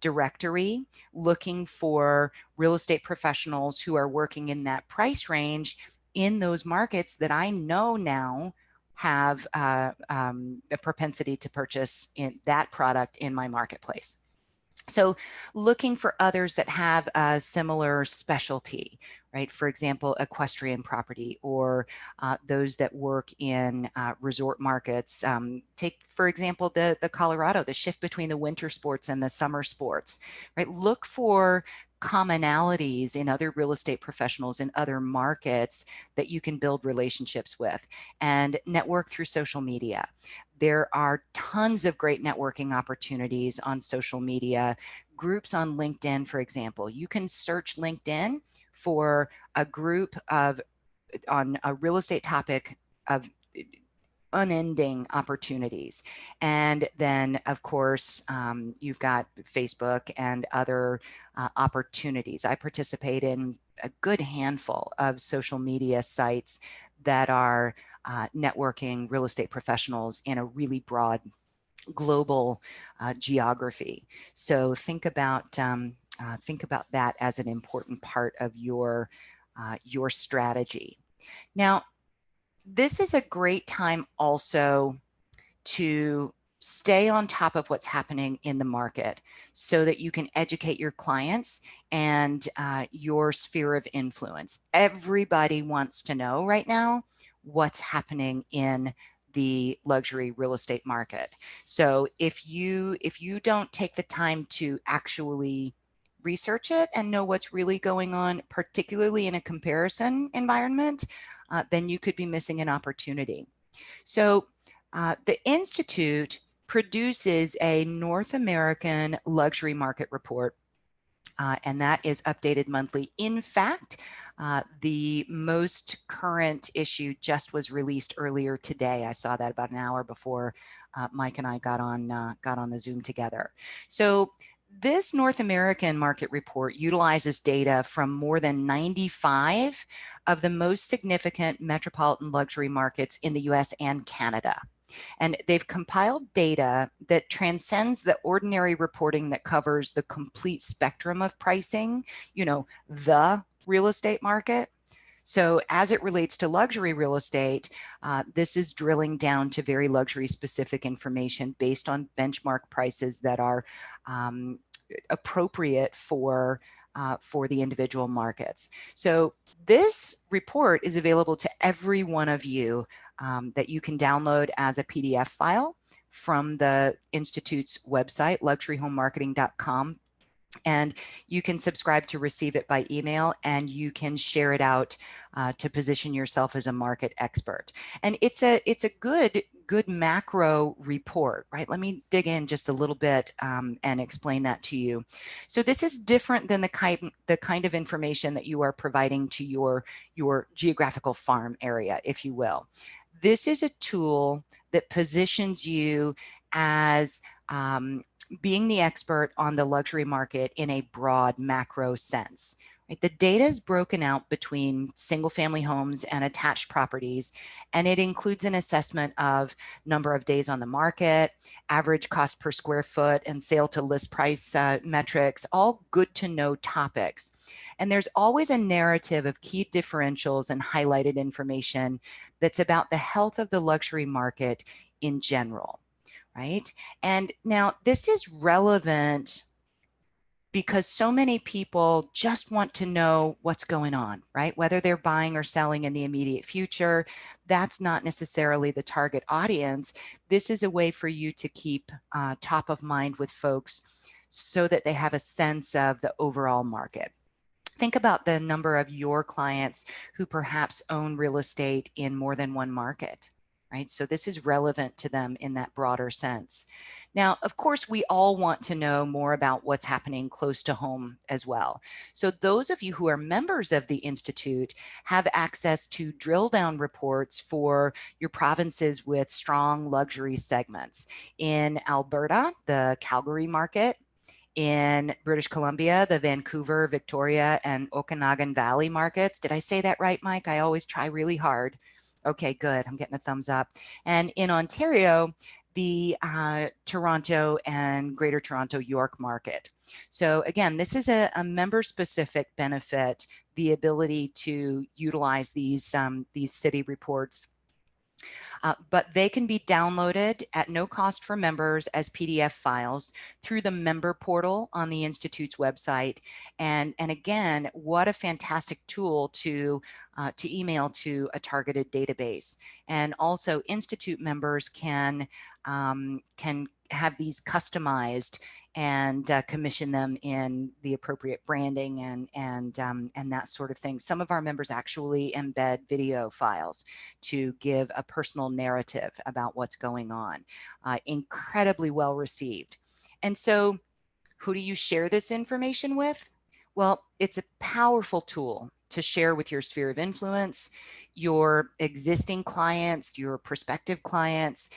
directory, looking for real estate professionals who are working in that price range in those markets that I know now have the propensity to purchase in that product in my marketplace. So looking for others that have a similar specialty, right? For example, equestrian property, or those that work in resort markets. Take, for example, the Colorado, the shift between the winter sports and the summer sports, right? Look for commonalities in other real estate professionals in other markets that you can build relationships with, and network through social media. There are tons of great networking opportunities on social media, groups on LinkedIn, for example. You can search LinkedIn for a group on a real estate topic of unending opportunities. And then, of course, you've got Facebook and other opportunities. I participate in a good handful of social media sites that are networking real estate professionals in a really broad global geography. So think about that as an important part of your strategy. Now, this is a great time also to stay on top of what's happening in the market so that you can educate your clients and your sphere of influence. Everybody wants to know right now what's happening in the luxury real estate market. So if you don't take the time to actually research it and know what's really going on, particularly in a comparison environment, then you could be missing an opportunity. So the Institute produces a North American luxury market report, and that is updated monthly. In fact, the most current issue just was released earlier today. I saw that about an hour before Mike and I got on the Zoom together. So this North American market report utilizes data from more than 95 of the most significant metropolitan luxury markets in the US and Canada. And they've compiled data that transcends the ordinary reporting that covers the complete spectrum of pricing, the real estate market. So as it relates to luxury real estate, this is drilling down to very luxury specific information based on benchmark prices that are appropriate for the individual markets. So this report is available to every one of you that you can download as a PDF file from the Institute's website, luxuryhomemarketing.com. And you can subscribe to receive it by email, and you can share it out to position yourself as a market expert. And it's a good macro report, right? Let me dig in just a little bit and explain that to you. So this is different than the kind of information that you are providing to your geographical farm area, if you will. This is a tool that positions you as being the expert on the luxury market in a broad macro sense. Right? The data is broken out between single family homes and attached properties, and it includes an assessment of number of days on the market, average cost per square foot, and sale to list price metrics, all good to know topics. And there's always a narrative of key differentials and highlighted information that's about the health of the luxury market in general. Right? And now this is relevant because so many people just want to know what's going on, right? Whether they're buying or selling in the immediate future, that's not necessarily the target audience. This is a way for you to keep top of mind with folks so that they have a sense of the overall market. Think about the number of your clients who perhaps own real estate in more than one market. Right? So this is relevant to them in that broader sense. Now, of course, we all want to know more about what's happening close to home as well. So those of you who are members of the Institute have access to drill down reports for your provinces with strong luxury segments. In Alberta, the Calgary market. In British Columbia, the Vancouver, Victoria, and Okanagan Valley markets. Did I say that right, Mike? I always try really hard. Okay, good. I'm getting a thumbs up. And in Ontario, the Toronto and Greater Toronto York market. So again, this is a member-specific benefit, the ability to utilize these city reports. But they can be downloaded at no cost for members as PDF files through the member portal on the Institute's website. And again, what a fantastic tool to email to a targeted database. And also Institute members can have these customized and commission them in the appropriate branding and that sort of thing. Some of our members actually embed video files to give a personal narrative about what's going on. Incredibly well received. And so who do you share this information with? Well, it's a powerful tool to share with your sphere of influence, your existing clients, your prospective clients.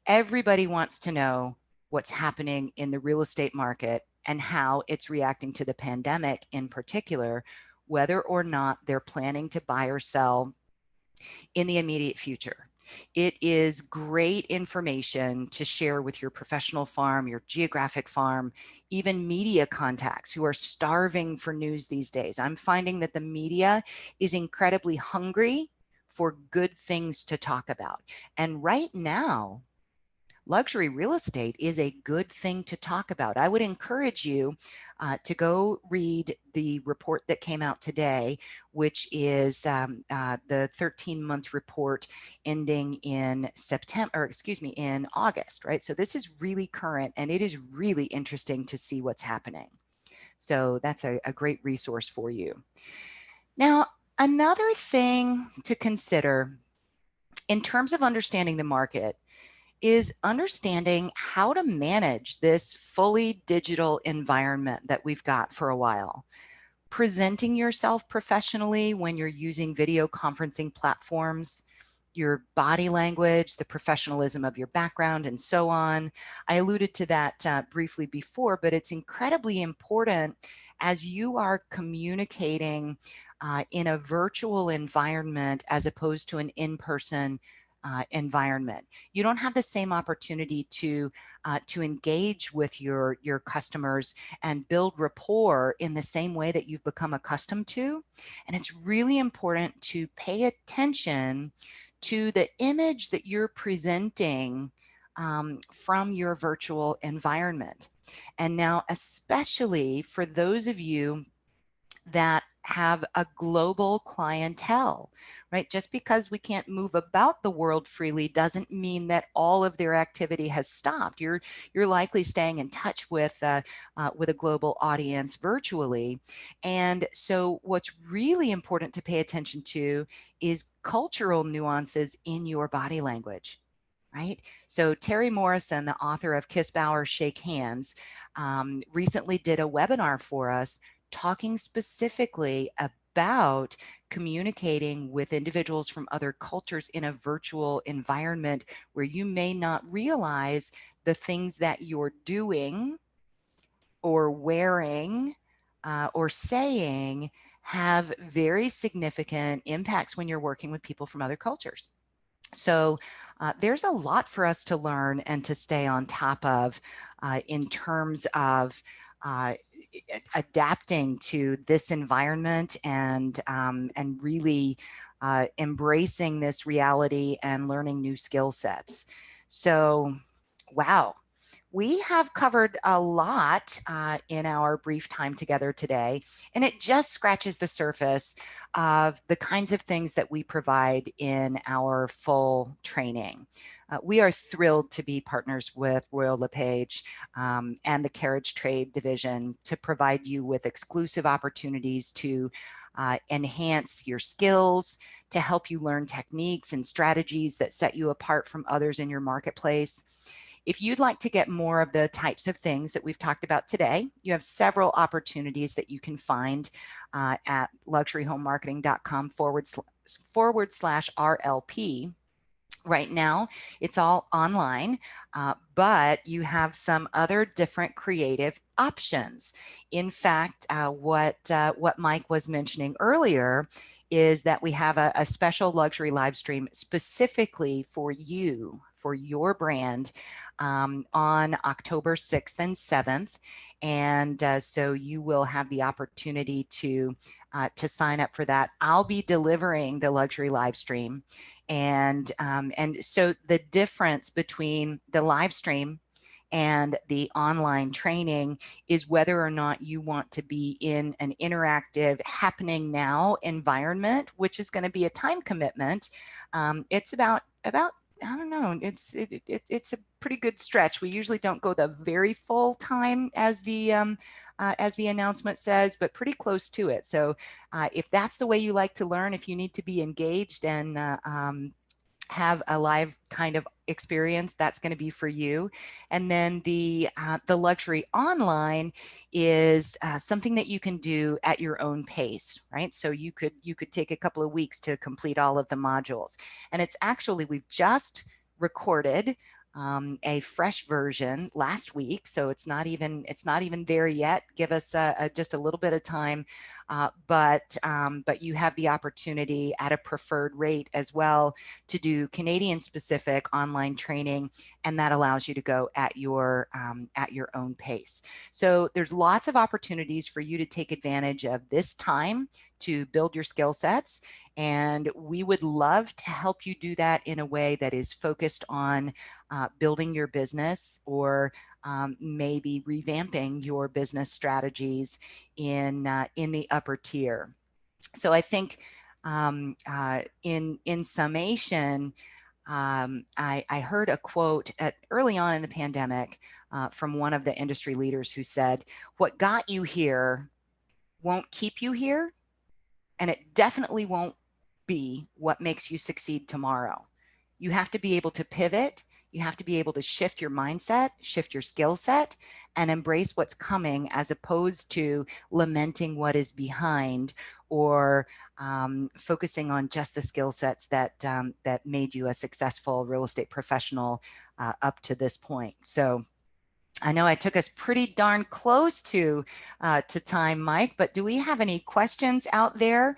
Everybody wants to know what's happening in the real estate market and how it's reacting to the pandemic in particular, whether or not they're planning to buy or sell in the immediate future. It is great information to share with your professional farm, your geographic farm, even media contacts who are starving for news these days. I'm finding that the media is incredibly hungry for good things to talk about. And right now, luxury real estate is a good thing to talk about. I would encourage you to go read the report that came out today, which is the 13-month report ending in in August, right? So this is really current, and it is really interesting to see what's happening. So that's a great resource for you. Now, another thing to consider in terms of understanding the market is understanding how to manage this fully digital environment that we've got for a while. Presenting yourself professionally when you're using video conferencing platforms, your body language, the professionalism of your background, and so on. I alluded to that briefly before, but it's incredibly important as you are communicating in a virtual environment as opposed to an in-person environment. You don't have the same opportunity to engage with your customers and build rapport in the same way that you've become accustomed to. And it's really important to pay attention to the image that you're presenting from your virtual environment. And now, especially for those of you that have a global clientele, right? Just because we can't move about the world freely doesn't mean that all of their activity has stopped. You're likely staying in touch with a global audience virtually. And so what's really important to pay attention to is cultural nuances in your body language. Right? So Terry Morrison, the author of Kiss, Bow, or Shake Hands, recently did a webinar for us talking specifically about communicating with individuals from other cultures in a virtual environment where you may not realize the things that you're doing or wearing or saying have very significant impacts when you're working with people from other cultures. So there's a lot for us to learn and to stay on top of in terms of adapting to this environment and really embracing this reality and learning new skill sets. So, wow. We have covered a lot in our brief time together today, and it just scratches the surface of the kinds of things that we provide in our full training. We are thrilled to be partners with Royal LePage and the Carriage Trade Division to provide you with exclusive opportunities to enhance your skills, to help you learn techniques and strategies that set you apart from others in your marketplace. If you'd like to get more of the types of things that we've talked about today, you have several opportunities that you can find at luxuryhomemarketing.com/RLP. Right now, it's all online, but you have some other different creative options. In fact, what Mike was mentioning earlier is that we have a special luxury live stream specifically for you, for your brand, on October 6th and 7th. And so you will have the opportunity to sign up for that. I'll be delivering the luxury live stream. And so the difference between the live stream and the online training is whether or not you want to be in an interactive happening now environment, which is going to be a time commitment. It's about I don't know, it's a pretty good stretch. We usually don't go the very full time as the announcement says, but pretty close to it. So if that's the way you like to learn, if you need to be engaged and have a live kind of experience, that's going to be for you. And then the luxury online is something that you can do at your own pace, right? So you could take a couple of weeks to complete all of the modules. And it's actually, we've just recorded a fresh version last week, so it's not even there yet. Give us just a little bit of time, but you have the opportunity at a preferred rate as well to do Canadian specific online training, and that allows you to go at your own pace. So there's lots of opportunities for you to take advantage of this time to build your skill sets. And we would love to help you do that in a way that is focused on building your business, or maybe revamping your business strategies in the upper tier. So I think in summation, I heard a quote early on in the pandemic from one of the industry leaders who said, "What got you here won't keep you here, and it definitely won't be what makes you succeed tomorrow." You have to be able to pivot. You have to be able to shift your mindset, shift your skill set, and embrace what's coming, as opposed to lamenting what is behind, or focusing on just the skill sets that that made you a successful real estate professional up to this point. So I know I took us pretty darn close to time, Mike, but do we have any questions out there?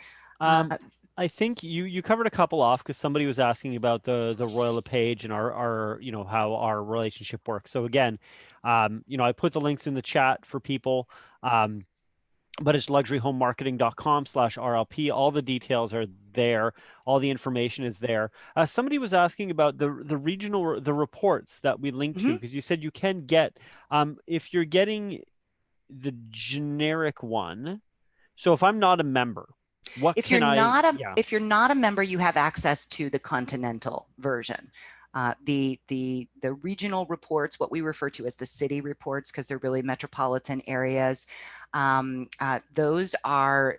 I think you covered a couple off, because somebody was asking about the Royal LePage and our how our relationship works. So again, I put the links in the chat for people, but it's luxuryhomemarketing.com/RLP. All the details are there. All the information is there. Somebody was asking about the reports that we linked to, because you said you can get, if you're getting the generic one. So if I'm not a member, what if can if you're not a member, you have access to the continental version. The regional reports, what we refer to as the city reports, because they're really metropolitan areas, those are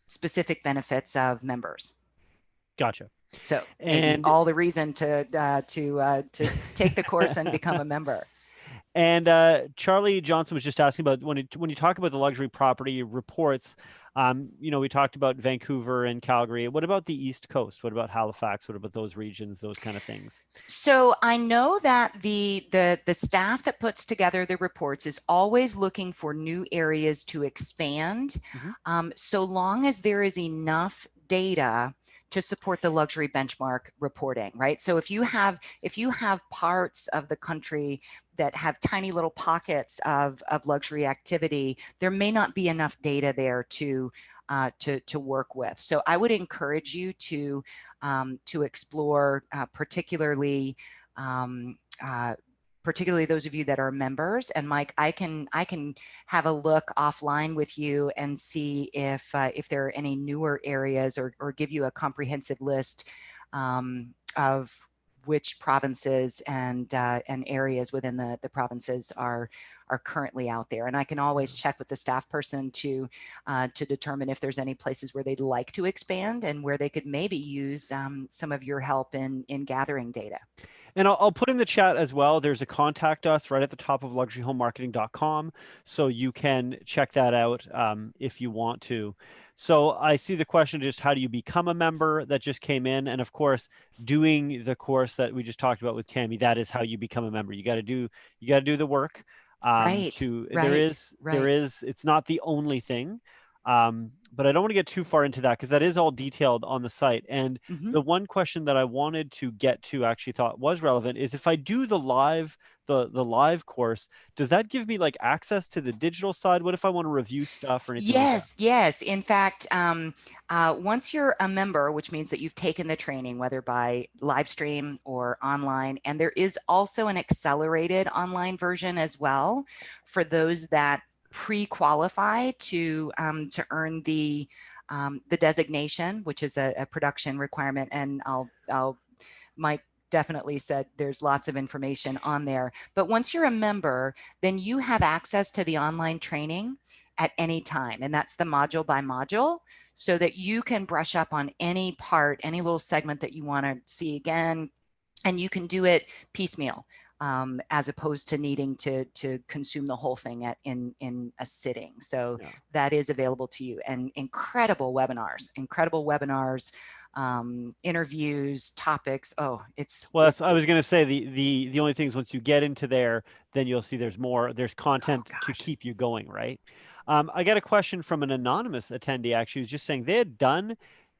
specific benefits of members. Gotcha. So maybe all the reason to take the course and become a member. And Charlie Johnson was just asking about when you talk about the luxury property reports, we talked about Vancouver and Calgary. What about the East Coast? What about Halifax? What about those regions, those kind of things? So I know that the staff that puts together the reports is always looking for new areas to expand, so long as there is enough data to support the luxury benchmark reporting, right? So if you have parts of the country that have tiny little pockets of luxury activity, there may not be enough data there to work with. So I would encourage you to explore, particularly those of you that are members. And Mike, I can have a look offline with you and see if there are any newer areas, or give you a comprehensive list of which provinces and areas within the provinces are currently out there. And I can always check with the staff person to determine if there's any places where they'd like to expand, and where they could maybe use some of your help in gathering data. And I'll put in the chat as well, there's a contact us right at the top of luxuryhomemarketing.com. So you can check that out if you want to. So I see the question, just how do you become a member, that just came in. And of course, doing the course that we just talked about with Tami, that is how you become a member. You got to do the work. There is, it's not the only thing. But I don't want to get too far into that, because that is all detailed on the site. And the one question that I wanted to get to, actually thought was relevant, is if I do the live course, does that give me like access to the digital side? What if I want to review stuff or anything like that? Yes. In fact, once you're a member, which means that you've taken the training, whether by live stream or online, and there is also an accelerated online version as well for those that pre-qualify to earn the designation, which is a production requirement. And Mike definitely said there's lots of information on there. But once you're a member, then you have access to the online training at any time. And that's the module by module, so that you can brush up on any part, any little segment that you want to see again. And you can do it piecemeal, as opposed to needing to consume the whole thing in a sitting. So that is available to you. And incredible webinars, interviews, topics. I was going to say the only thing is, once you get into there, then you'll see there's content to keep you going, right? I got a question from an anonymous attendee, actually, who's just saying they had done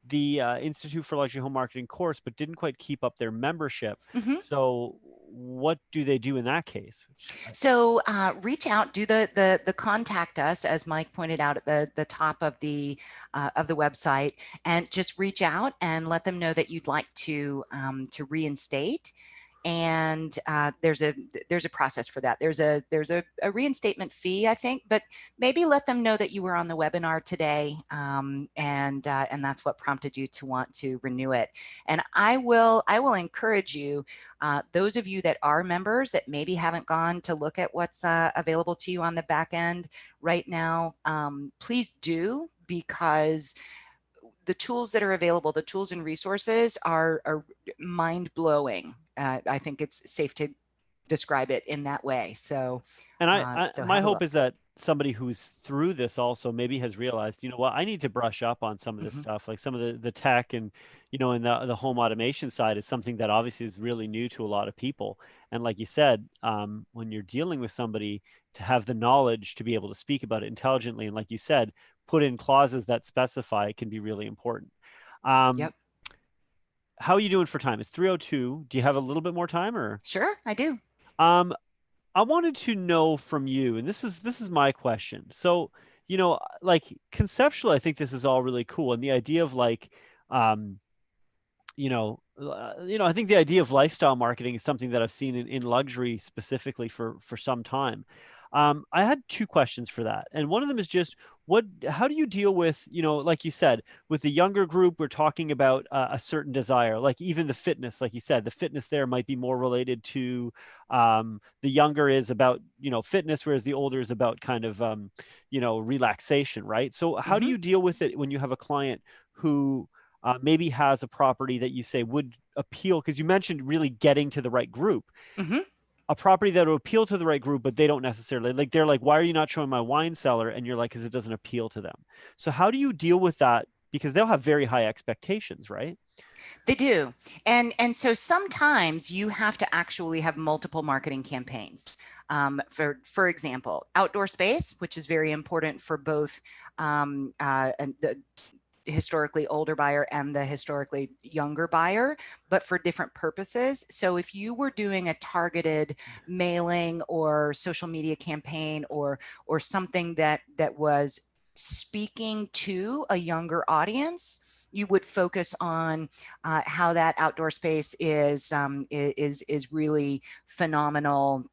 the Institute for Luxury Home Marketing course, but didn't quite keep up their membership. So what do they do in that case? So reach out, do the contact us, as Mike pointed out at the top of the website, and just reach out and let them know that you'd like to reinstate. And there's a process for that. There's a reinstatement fee, I think, but maybe let them know that you were on the webinar today, and that's what prompted you to want to renew it. And I will encourage you, those of you that are members that maybe haven't gone to look at what's available to you on the back end right now, please do, because the tools that are available, the tools and resources are mind-blowing. I think it's safe to describe it in that way. So, and so my have a hope look. is that somebody who's through this also maybe has realized, you know what, I need to brush up on some of this stuff, like some of the tech, and and the home automation side is something that obviously is really new to a lot of people. And like you said, when you're dealing with somebody, to have the knowledge to be able to speak about it intelligently, and like you said, put in clauses that specify it, can be really important. Yep. How are you doing for time? It's 3:02. Do you have a little bit more time, or? Sure, I do. Um, I wanted to know from you, and this is my question. So, like conceptually, I think this is all really cool, and the idea of like, um, I think the idea of lifestyle marketing is something that I've seen in luxury specifically for some time. I had two questions for that, and one of them is just how do you deal with, like you said, with the younger group, we're talking about a certain desire, like even the fitness, like you said, the fitness there might be more related to the younger is about, fitness, whereas the older is about kind of, relaxation, right? So how do Mm-hmm. you deal with it when you have a client who maybe has a property that you say would appeal, because you mentioned really getting to the right group, Mm-hmm. a property that will appeal to the right group, but they don't necessarily, like, they're like, why are you not showing my wine cellar? And you're like, because it doesn't appeal to them. So how do you deal with that? Because they'll have very high expectations, right? They do. And so sometimes you have to actually have multiple marketing campaigns. For example, outdoor space, which is very important for both and the historically older buyer and the historically younger buyer, but for different purposes. So if you were doing a targeted mailing or social media campaign, or something that was speaking to a younger audience, you would focus on how that outdoor space is really phenomenal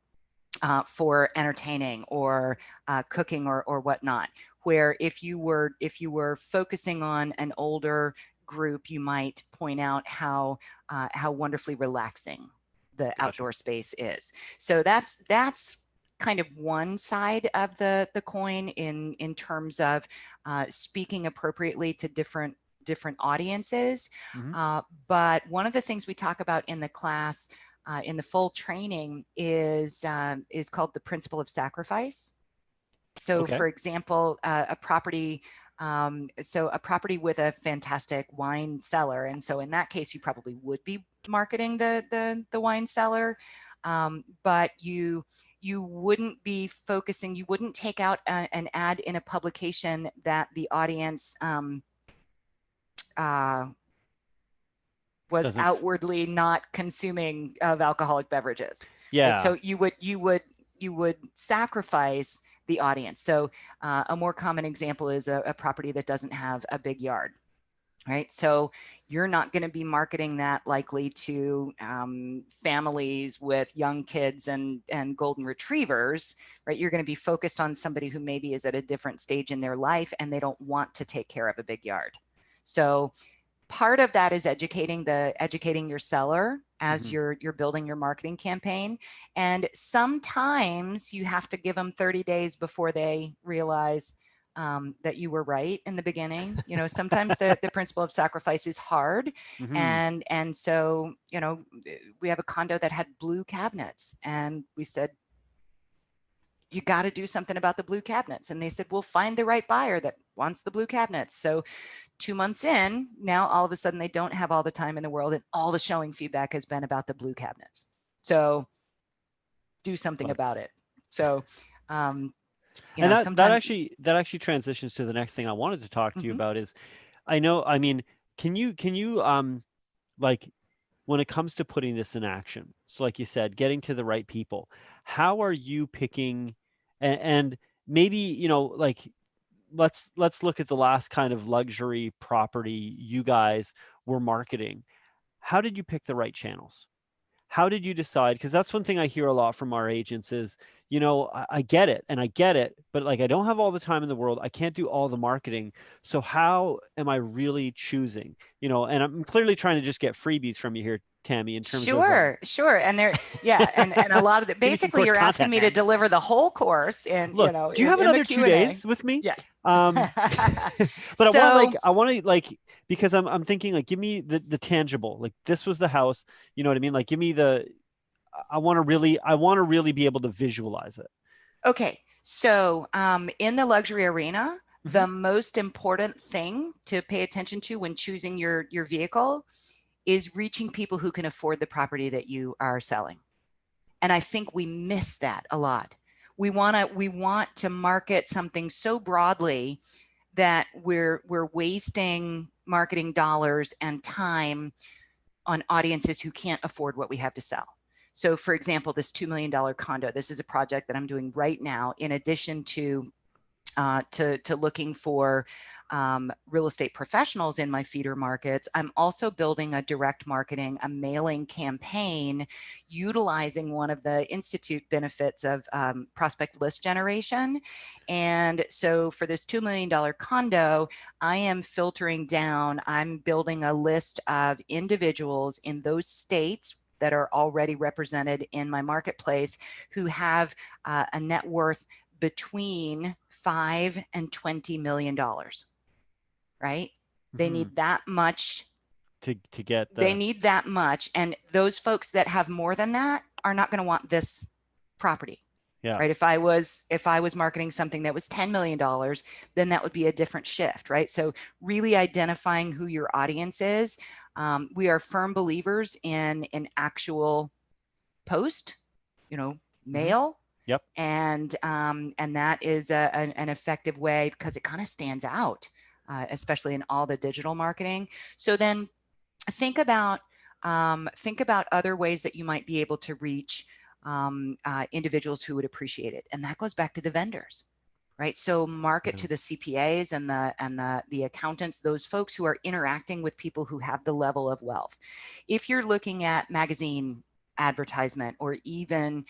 for entertaining or cooking or whatnot. Where if you were focusing on an older group, you might point out how wonderfully relaxing the Gotcha. outdoor space is. So that's kind of one side of the coin in terms of speaking appropriately to different audiences. Mm-hmm. But one of the things we talk about in the class, in the full training, is called the principle of sacrifice. So, Okay. for example, a property. So a property with a fantastic wine cellar, and so in that case, you probably would be marketing the wine cellar, but you wouldn't be focusing. You wouldn't take out an ad in a publication that the audience was Doesn't. outwardly not consuming of alcoholic beverages. Right? Yeah. So you would sacrifice the audience. So a more common example is a property that doesn't have a big yard. Right. So you're not going to be marketing that likely to families with young kids and golden retrievers. Right. You're going to be focused on somebody who maybe is at a different stage in their life and they don't want to take care of a big yard. So part of that is educating your seller as Mm-hmm. you're building your marketing campaign. And sometimes you have to give them 30 days before they realize that you were right in the beginning. Sometimes the principle of sacrifice is hard. Mm-hmm. And so, we have a condo that had blue cabinets, and we said, you got to do something about the blue cabinets. And they said, we'll find the right buyer that wants the blue cabinets. So 2 months in, now all of a sudden they don't have all the time in the world, and all the showing feedback has been about the blue cabinets. So do something about it. So, And that sometimes. actually transitions to the next thing I wanted to talk to you Mhm. about is, I mean, can you like, when it comes to putting this in action, so like you said, getting to the right people, how are you picking, and maybe, like, let's look at the last kind of luxury property you guys were marketing. How did you pick the right channels? How did you decide? Because that's one thing I hear a lot from our agents is, I get it and I get it, but like I don't have all the time in the world. I can't do all the marketing. So how am I really choosing? And I'm clearly trying to just get freebies from you here, Tami, in terms of Sure. And there, yeah, and a lot of it, give me some basically course you're asking content, me to man. deliver the whole course in, Look, do you have in the another two Q&A. days with me? Yeah. But So, I want like, because I'm thinking like, give me the tangible, like this was the house, you know what I mean? Like, give me I want to really be able to visualize it. okay. So, in the luxury arena, Mm-hmm. the most important thing to pay attention to when choosing your vehicle is reaching people who can afford the property that you are selling. And I think we miss that a lot. We want to market something so broadly that we're wasting marketing dollars and time on audiences who can't afford what we have to sell. So for example, this $2 million condo, this is a project that I'm doing right now, in addition to looking for real estate professionals in my feeder markets. I'm also building a direct marketing, a mailing campaign, utilizing one of the Institute benefits of prospect list generation. And so for this $2 million condo, I am filtering down, I'm building a list of individuals in those states that are already represented in my marketplace who have a net worth between $5 and $20 million, right? They need that much to get they need that much. And those folks that have more than that are not going to want this property. Yeah. Right. If I was marketing something that was $10 million, then that would be a different shift. Right. So really identifying who your audience is. We are firm believers in an actual post, mail. Yep. And that is an effective way because it kind of stands out, especially in all the digital marketing. So then think about other ways that you might be able to reach individuals who would appreciate it. And that goes back to the vendors, right? So market to the CPAs and the accountants, those folks who are interacting with people who have the level of wealth. If you're looking at magazine advertisement or even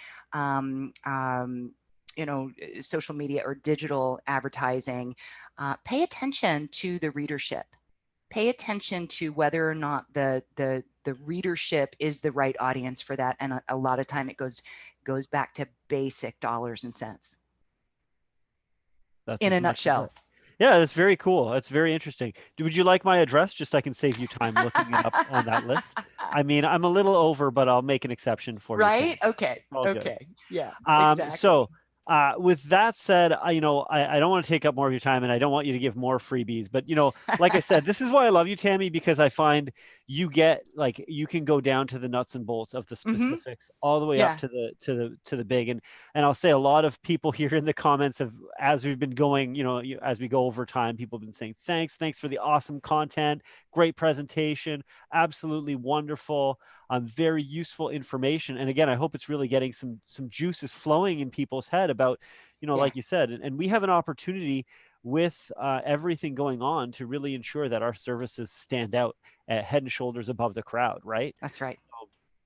social media or digital advertising, pay attention to the readership. Pay attention to whether or not the readership is the right audience for that. And a lot of time it goes back to basic dollars and cents. That's in a nutshell. Yeah, that's very cool. That's very interesting. Would you like my address? Just so I can save you time looking it up on that list. I mean, I'm a little over, but I'll make an exception for you. Right? Okay. Okay. Yeah. Exactly. So with that said, I don't want to take up more of your time and I don't want you to give more freebies, but like I said, this is why I love you, Tami, because I find you can go down to the nuts and bolts of the specifics all the way up to the big. And I'll say a lot of people here in the comments as we've been going, as we go over time, people have been saying, thanks for the awesome content, great presentation, absolutely wonderful. Very useful information. And again, I hope it's really getting some juices flowing in people's head about, like you said, and we have an opportunity with everything going on to really ensure that our services stand out head and shoulders above the crowd, right? That's right.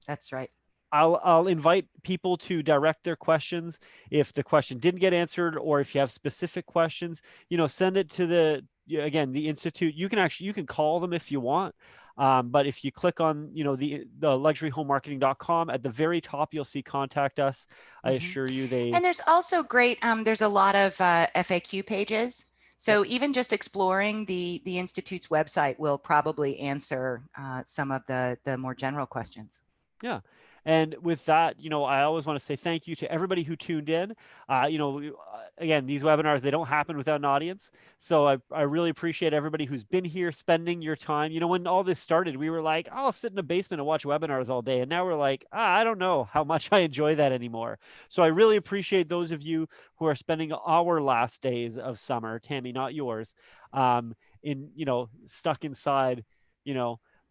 That's right. I'll invite people to direct their questions. If the question didn't get answered, or if you have specific questions, send it to the Institute. You can call them if you want. But if you click on, the luxuryhomemarketing.com, at the very top, you'll see contact us. I assure you and there's also great, there's a lot of FAQ pages. So even just exploring the Institute's website will probably answer some of the more general questions. Yeah. And with that, I always want to say thank you to everybody who tuned in. Again, these webinars, they don't happen without an audience. So I really appreciate everybody who's been here spending your time. When all this started, we were like, I'll sit in a basement and watch webinars all day. And now we're like, I don't know how much I enjoy that anymore. So I really appreciate those of you who are spending our last days of summer, Tami, not yours, stuck inside,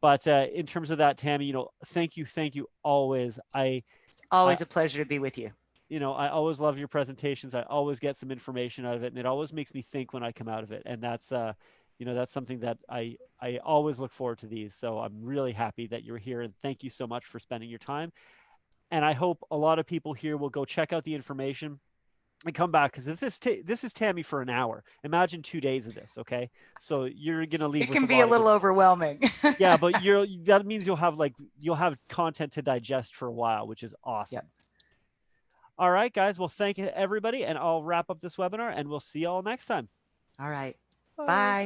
But in terms of that, Tami, you know, thank you always. It's always a pleasure to be with you. You know, I always love your presentations. I always get some information out of it, and it always makes me think when I come out of it. And that's, you know, that's something that I always look forward to these. So I'm really happy that you're here, and thank you so much for spending your time. And I hope a lot of people here will go check out the information and come back, because if this is Tami for an hour, imagine 2 days of this. Okay, so you're gonna leave. It with can a be a lot little of overwhelming. yeah, but that means you'll have content to digest for a while, which is awesome. Yep. All right, guys. Well, thank you everybody, and I'll wrap up this webinar, and we'll see you all next time. All right. Bye. Bye.